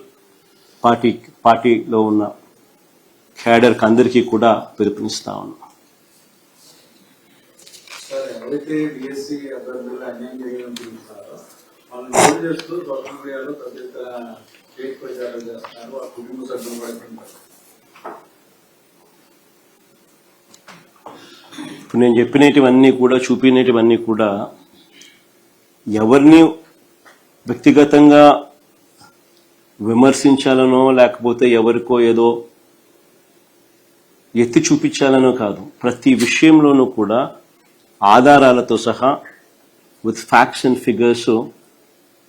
పార్టీలో ఉన్న క్యాడర్కి అందరికీ కూడా పిలుపునిస్తా ఉన్నాం. ఎవరైతే డిఎస్సి అభ్యర్థులు అన్యాయం జరిగిందంటున్నారో వాళ్ళని రోల్ చేస్తూ సోషల్ మీడియాలో పెద్ద ఎత్తున ఫేక్ ప్రచారం చేస్తున్నారు. ఆ కుటుంబ సభ్యులు కూడా ఉంటారు. ఇప్పుడు నేను చెప్పినటివన్నీ కూడా, చూపినటివన్నీ కూడా ఎవరిని వ్యక్తిగతంగా విమర్శించాలనో లేకపోతే ఎవరికో ఏదో ఎత్తి చూపించాలనో కాదు. ప్రతి విషయంలోనూ కూడా ఆధారాలతో సహా with facts and figures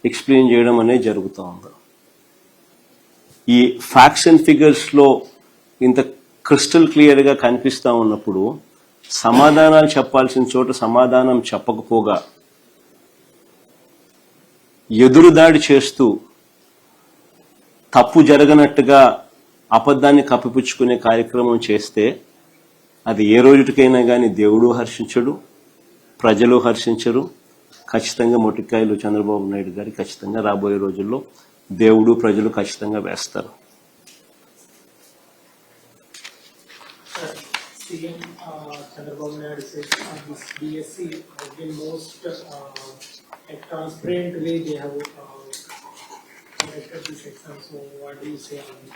explain చేయడం అనేది జరుగుతూ ఉంది. ఈ ఫ్యాక్ట్స్ అండ్ ఫిగర్స్లో ఇంత క్రిస్టల్ క్లియర్గా కనిపిస్తూ ఉన్నప్పుడు సమాధానాలు చెప్పాల్సిన చోట సమాధానం చెప్పకపోగా ఎదురుదాడి చేస్తూ తప్పు జరగనట్టుగా అబద్ధాన్ని కప్పిపుచ్చుకునే కార్యక్రమం చేస్తే అది ఏ రోజుకైనా కానీ దేవుడు హర్షించడు, ప్రజలు హర్షించరు. ఖచ్చితంగా మొట్టికాయలు చంద్రబాబు నాయుడు గారి ఖచ్చితంగా రాబోయే రోజుల్లో దేవుడు ప్రజలు ఖచ్చితంగా వేస్తారు. CM Chandrababu Naidu said this BSc has been most a transparent way they have conducted this exam. So what do you say on it?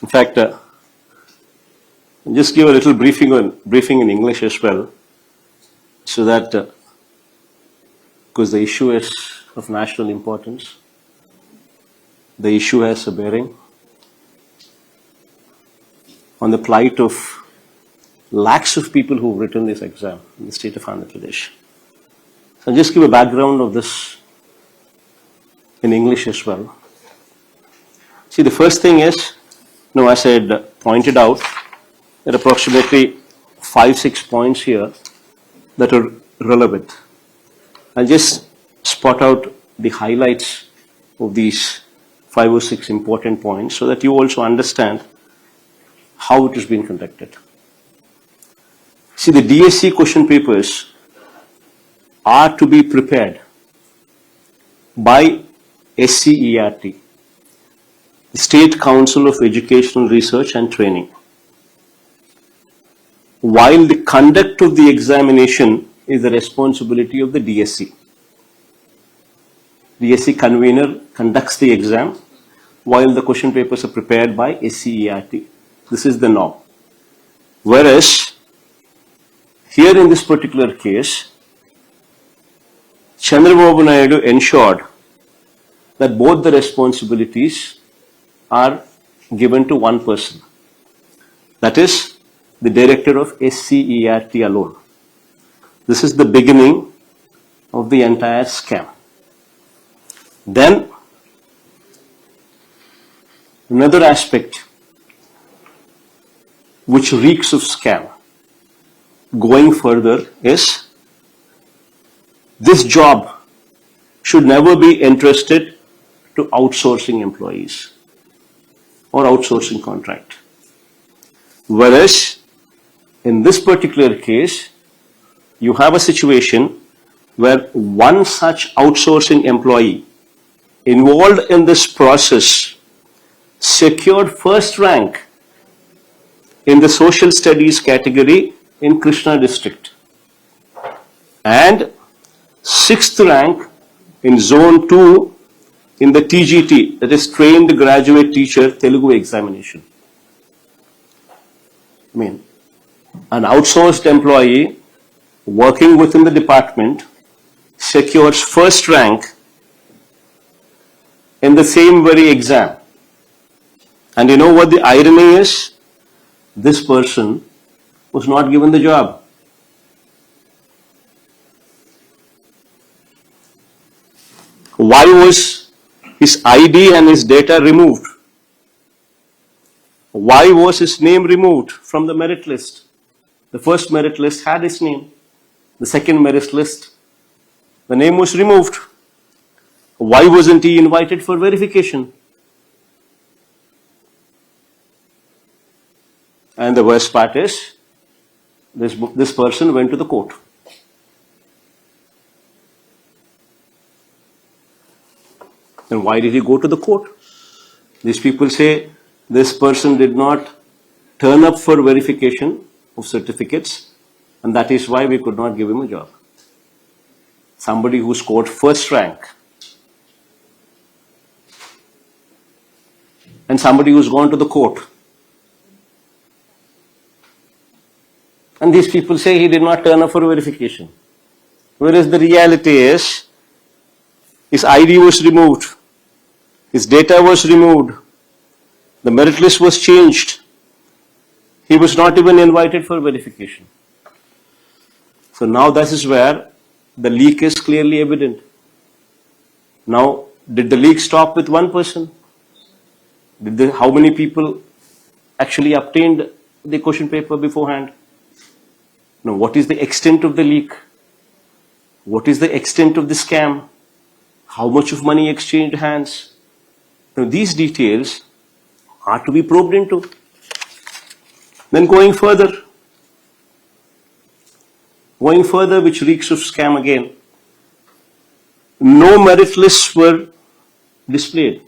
In fact, just give a little briefing in English as well, so that because the issue is of national importance, the issue has a bearing on the plight of lakhs of people who've written this exam in the state of Andhra Pradesh. So I'll just give a background of this in English as well. See, the first thing is, as I had pointed out, there are approximately 5-6 points here that are relevant. I'll just spot out the highlights of these 5 or 6 important points so that you also understand how it is being conducted. See, the DSC question papers are to be prepared by SCERT, the State Council of Educational Research and Training, while the conduct of the examination is the responsibility of the DSC. DSC convener conducts the exam while the question papers are prepared by SCERT. This is the norm. Whereas here in this particular case, Chandrababu Naidu ensured that both the responsibilities are given to one person. That is the director of SCERT alone. This is the beginning of the entire scam. Then another aspect which reeks of scam going further is this job should never be entrusted to outsourcing employees or outsourcing contract. Whereas in this particular case, you have a situation where one such outsourcing employee involved in this process secured first rank in the social studies category in Krishna district and 6th rank in zone 2 in the TGT, that is trained graduate teacher Telugu examination. I mean, an outsourced employee working within the department secures first rank in the same very exam. And you know what the irony is? This person was not given the job. Why was his ID and his data removed? Why was his name removed from the merit list? The first merit list had his name. The second merit list, the name was removed. Why wasn't he invited for verification? And the worst part is, this person went to the court. Then why did he go to the court? These people say this person did not turn up for verification of certificates, and that is why we could not give him a job. Somebody who scored first rank and somebody who's gone to the court. And these people say he did not turn up for verification. Whereas the reality is, his ID was removed, his data was removed, the merit list was changed. He was not even invited for verification. So now this is where the leak is clearly evident. Now, did the leak stop with one person? How many people actually obtained the question paper beforehand. Now, what is the extent of the leak? What is the extent of the scam? How much of money exchanged hands? Now, these details are to be probed into. Then going further, which reeks of scam again, no merit lists were displayed.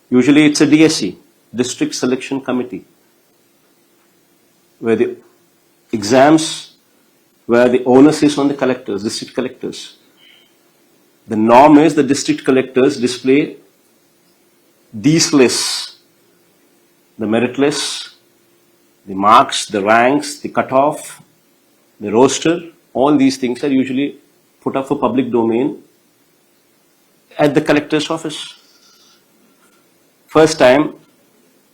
Usually it's a DSC, District Selection Committee, where the exams, where the onus is on the collectors, district collectors. The norm is the district collectors display these lists, the merit lists, the marks, the ranks, the cutoff, the roster, all these things are usually put up for public domain at the collector's office. First time,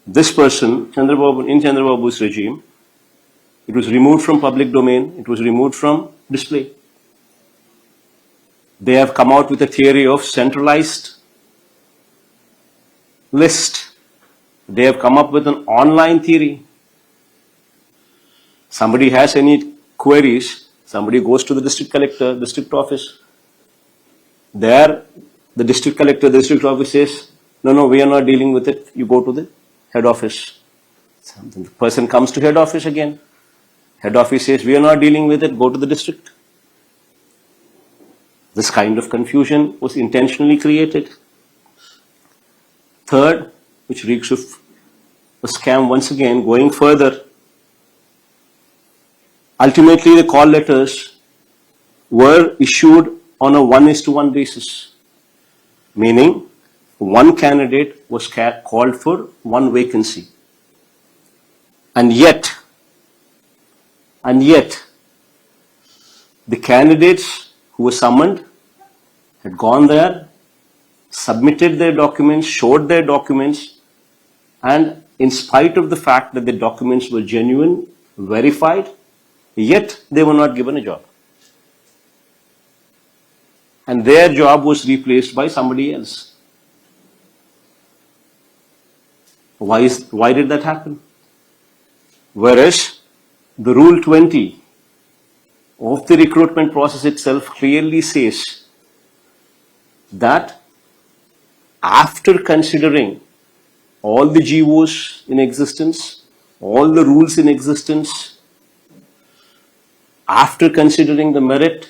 this person, Chandrababu, in Chandrababu's regime, it was removed from public domain, it was removed from display. They have come out with a theory of centralized list. They have come up with an online theory. Somebody has any queries, somebody goes to the district collector, district office. There, the district collector, the district office says, no, we are not dealing with it. You go to the head office. The person comes to head office again. Head office says, we are not dealing with it. Go to the district. This kind of confusion was intentionally created. Third, which reeks of a scam once again, going further. Ultimately, the call letters were issued on a 1:1 basis, meaning one candidate was called for one vacancy. And yet, the candidates who were summoned had gone there, submitted their documents, showed their documents, and in spite of the fact that the documents were genuine, verified, yet they were not given a job. And their job was replaced by somebody else. Why did that happen? Whereas the Rule 20 of the recruitment process itself clearly says that after considering all the GOs in existence, all the rules in existence, after considering the merit,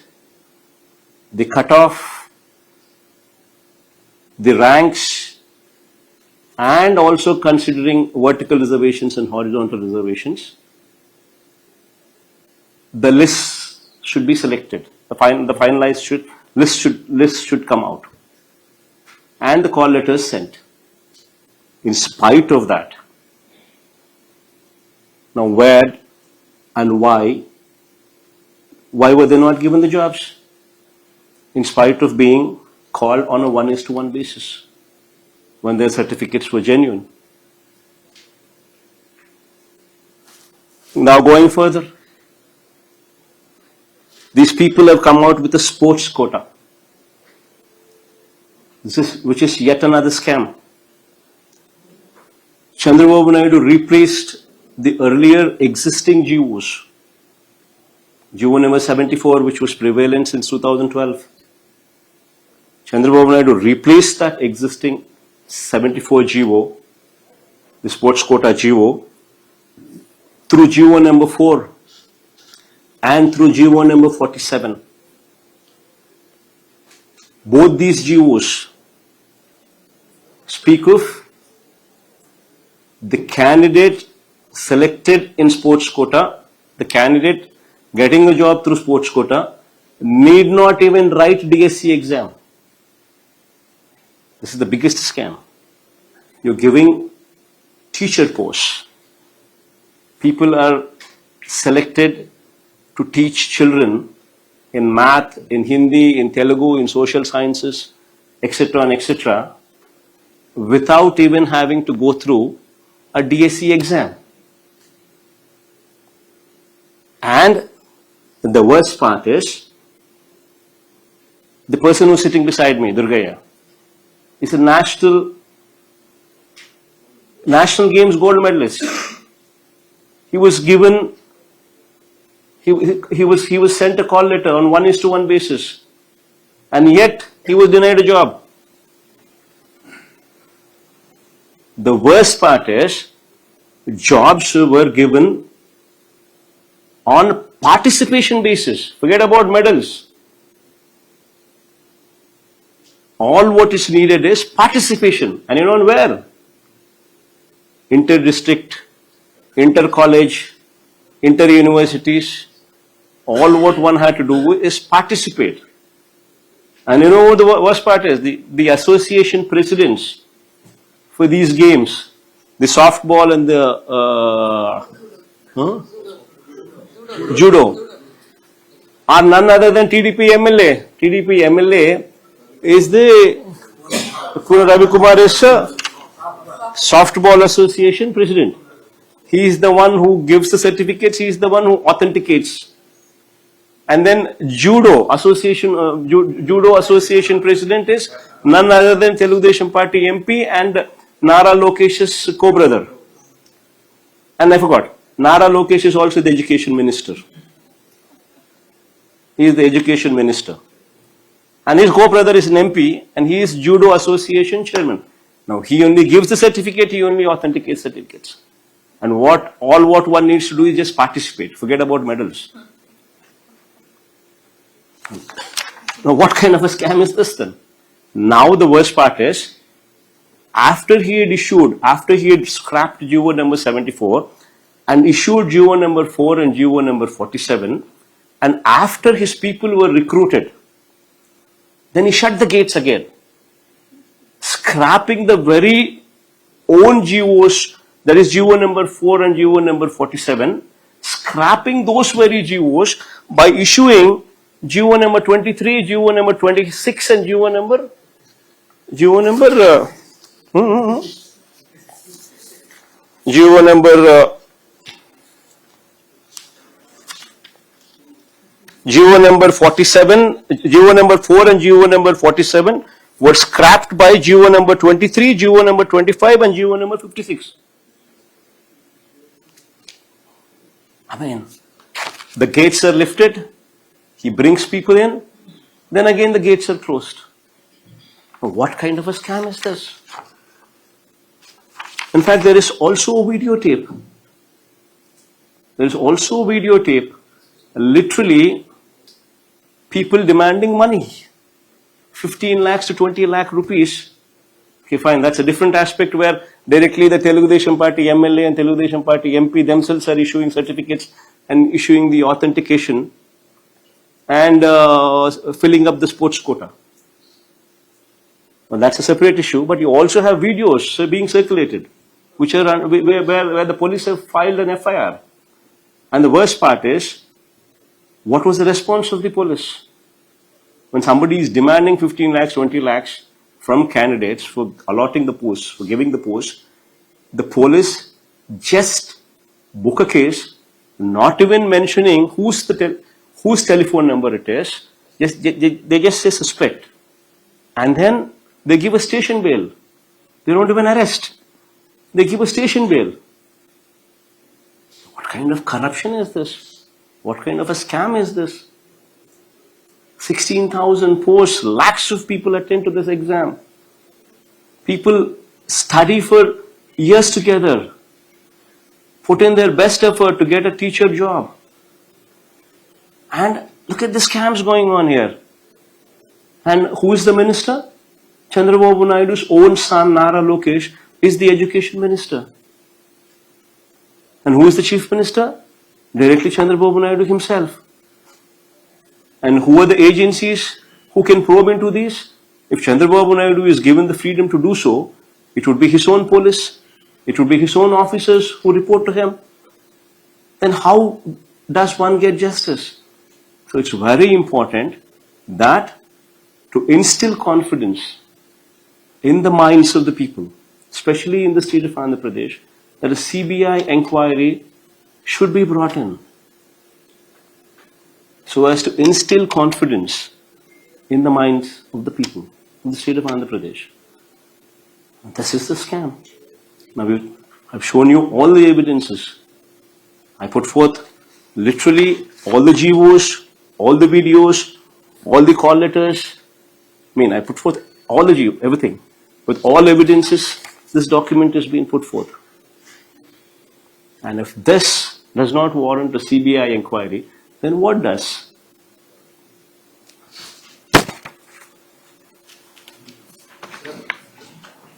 the cutoff, the ranks, and also considering vertical reservations and horizontal reservations, the list should be selected. The finalized list should come out, and the call letters sent. In spite of that, now where and why were they not given the jobs? In spite of being called on a 1:1 basis, when their certificates were genuine. Now going further, these people have come out with a sports quota, which is yet another scam. Chandrababu Naidu replaced the earlier existing GOs, GO number 74, which was prevalent since 2012. Chandrababu Naidu replaced that existing 74 GO, the sports quota GO, through GO number 4 and through GO number 47. Both these GOs speak of the candidate selected in sports quota, the candidate getting a job through sports quota, need not even write DSC exam. This is the biggest scam. You're giving teacher posts. People are selected to teach children in math, in Hindi, in Telugu, in social sciences, etc. and etc. without even having to go through a DSC exam. And the worst part is, the person who's sitting beside me, Durgaya, is a national National Games gold medalist. He was given, he was sent a call letter on 1:1 basis, and yet he was denied a job. The worst part is, jobs were given on participation basis. Forget about medals. All what is needed is participation. And you know where? Inter-district, inter-college, inter-universities. All what one had to do is participate. And you know what the worst part is? The association presidents for these games, the softball and the judo, are none other than TDP MLA. TDP MLA is the Ravi Kumar is softball association president. He is the one who gives the certificates. He is the one who authenticates. And then judo association president is none other than Telugu Desam Party MP and Nara Lokesh's co-brother. And I forgot, Nara Lokesh is also the education minister. He is the education minister. And his co-brother is an MP and he is Judo Association chairman. Now he only gives the certificate, he only authenticates certificates. And what one needs to do is just participate. Forget about medals. Now what kind of a scam is this then? Now the worst part is, after he had scrapped GO number 74 and issued GO number 4 and GO number 47, and after his people were recruited, then he shut the gates again, scrapping the very own GOs, that is GO number 4 and GO number 47, scrapping those very GOs by issuing GO number 23, GO number 26 and GO number GO number 47, GO number 4 and GO number 47 were scrapped by GO number 23, GO number 25 and GO number 56. I mean, the gates are lifted, he brings people in, then again the gates are closed. What kind of a scam is this? In fact, there is also a videotape. There is also a videotape, literally people demanding money, 15 lakhs to 20 lakh rupees. Okay, fine, that's a different aspect where directly the Telugu Desam Party MLA and Telugu Desam Party MP themselves are issuing certificates and issuing the authentication and filling up the sports quota. Well, that's a separate issue, but you also have videos being circulated, which are where the police have filed an FIR. And the worst part is, what was the response of the police? When somebody is demanding 15 lakhs, 20 lakhs from candidates for allotting the posts, for giving the post, the police just book a case, not even mentioning whose telephone number it is, they just say suspect. And then they give a station bail. They don't even arrest. They give a station bail. What kind of corruption is this? What kind of a scam is this? 16,000 posts, lakhs of people attend to this exam. People study for years together, put in their best effort to get a teacher job. And look at the scams going on here. And who is the minister? Chandrababu Naidu's own son, Nara Lokesh, is the education minister. And who is the chief minister? Directly Chandrababu Naidu himself. And who are the agencies who can probe into these? If Chandrababu Naidu is given the freedom to do so, it would be his own police, it would be his own officers who report to him. Then how does one get justice? So it's very important that to instill confidence in the minds of the people, especially in the state of Andhra Pradesh, that a CBI inquiry should be brought in so as to instill confidence in the minds of the people in the state of Andhra Pradesh. This is the scam. Now, I've shown you all the evidences. I put forth literally all the GOs, all the videos, all the call letters. I put forth all the GO, everything. With all evidences, this document is being put forth. And if this does not warrant a CBI inquiry, then what does?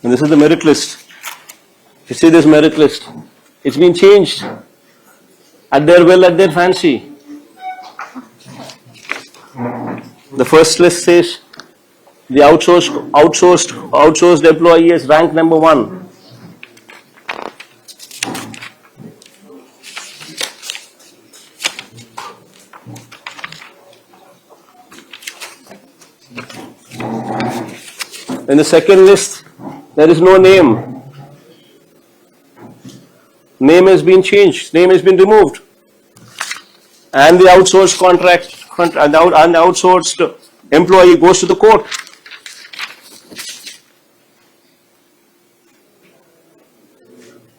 And this is the merit list. You see this merit list? It's been changed at their will, at their fancy. The first list says the outsourced employee is rank number 1. In the second list, there is no name. Name has been changed. Name has been removed. And the outsourced and the outsourced employee goes to the court.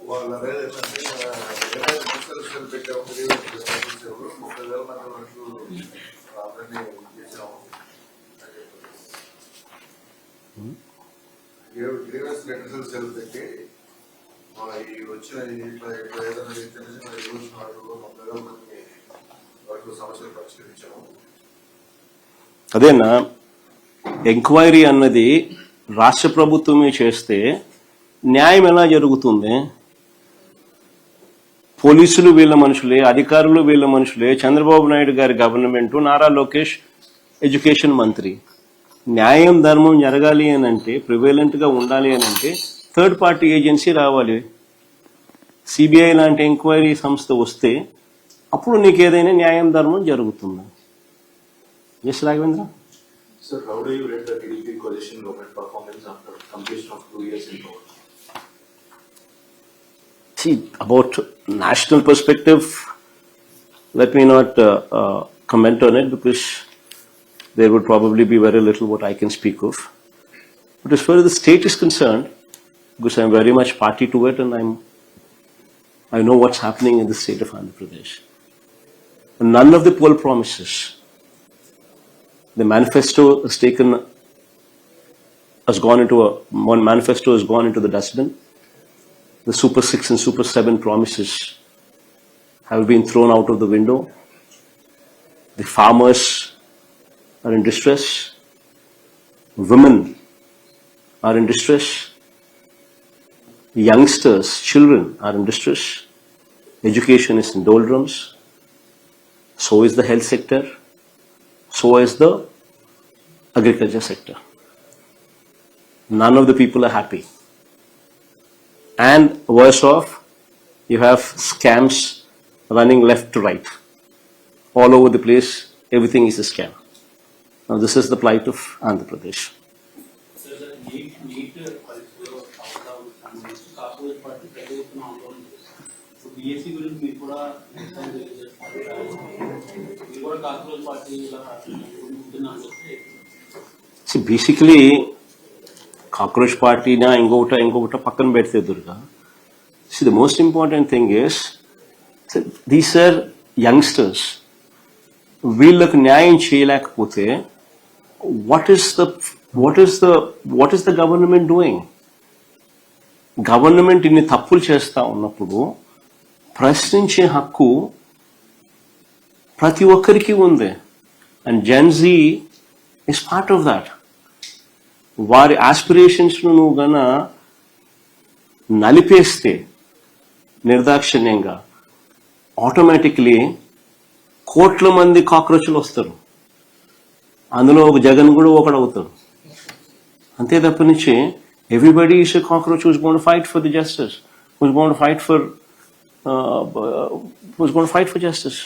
వాళ్ళు అనేది ఏంటంటే ఏదైనా discussion పెట్టాము discussions 30,000 మంది వరకు already చేసాము. Grievance letters పెట్టి ఈ వచ్చిన ఇట్లా ఏదైనా చిన్న చిన్న రెవల్యూషన్ వాటిలో 30,000 మంది వరకు సమస్యలు పరిష్కరించాము. అదేనా ఎంక్వైరీ అన్నది రాష్ట్ర ప్రభుత్వమే చేస్తే న్యాయం ఎలా జరుగుతుంది? పోలీసులు వీళ్ళ మనుషులే, అధికారులు వీళ్ళ మనుషులే, చంద్రబాబు నాయుడు గారి గవర్నమెంట్, నారా లోకేష్ ఎడ్యుకేషన్ మంత్రి. న్యాయం ధర్మం జరగాలి అని అంటే, ప్రివేలెంట్ గా ఉండాలి అని అంటే థర్డ్ పార్టీ ఏజెన్సీ రావాలి. సిబిఐ లాంటి ఎంక్వైరీ సంస్థ వస్తే అప్పుడు నీకు ఏదైనా న్యాయం ధర్మం జరుగుతుంది. S Raghavendra. Sir, how do you rate the TDP coalition government performance after completion of 2 years in power? See, about national perspective, let me not comment on it because there would probably be very little what I can speak of. But as far as the state is concerned, because I'm very much party to it and I know what's happening in the state of Andhra Pradesh. None of the poll promises. The manifesto one manifesto has gone into the dustbin. The Super 6 and Super 7 promises have been thrown out of the window. The farmers are in distress. Women are in distress. Youngsters, children are in distress. Education is in doldrums. So is the health sector. So is the agriculture sector. None of the people are happy. And worse off, you have scams running left to right. All over the place, everything is a scam. Now this is the plight of Andhra Pradesh. See, basically, cockroach party na ingota pakkan bedte durga. See, the most important thing is these are youngsters. వీళ్ళకు న్యాయం చేయలేకపోతే what is the government doing? Government ఇన్ని తప్పులు చేస్తా ఉన్నప్పుడు ప్రశ్నించే హక్కు ప్రతి ఒక్కరికి ఉంది. And Gen Z is part of that. వారి ఆస్పిరేషన్స్ నువ్వు గన నలిపేస్తే నిర్దాక్షిణ్యంగా ఆటోమేటిక్లీ కోట్ల మంది కాక్రోచ్లు వస్తారు. అందులో ఒక జగన్ కూడా ఒకడవుతాడు. అంతే తప్పనిచ్చి everybody is a cockroach who's going to fight for the justice, who's going to fight for justice.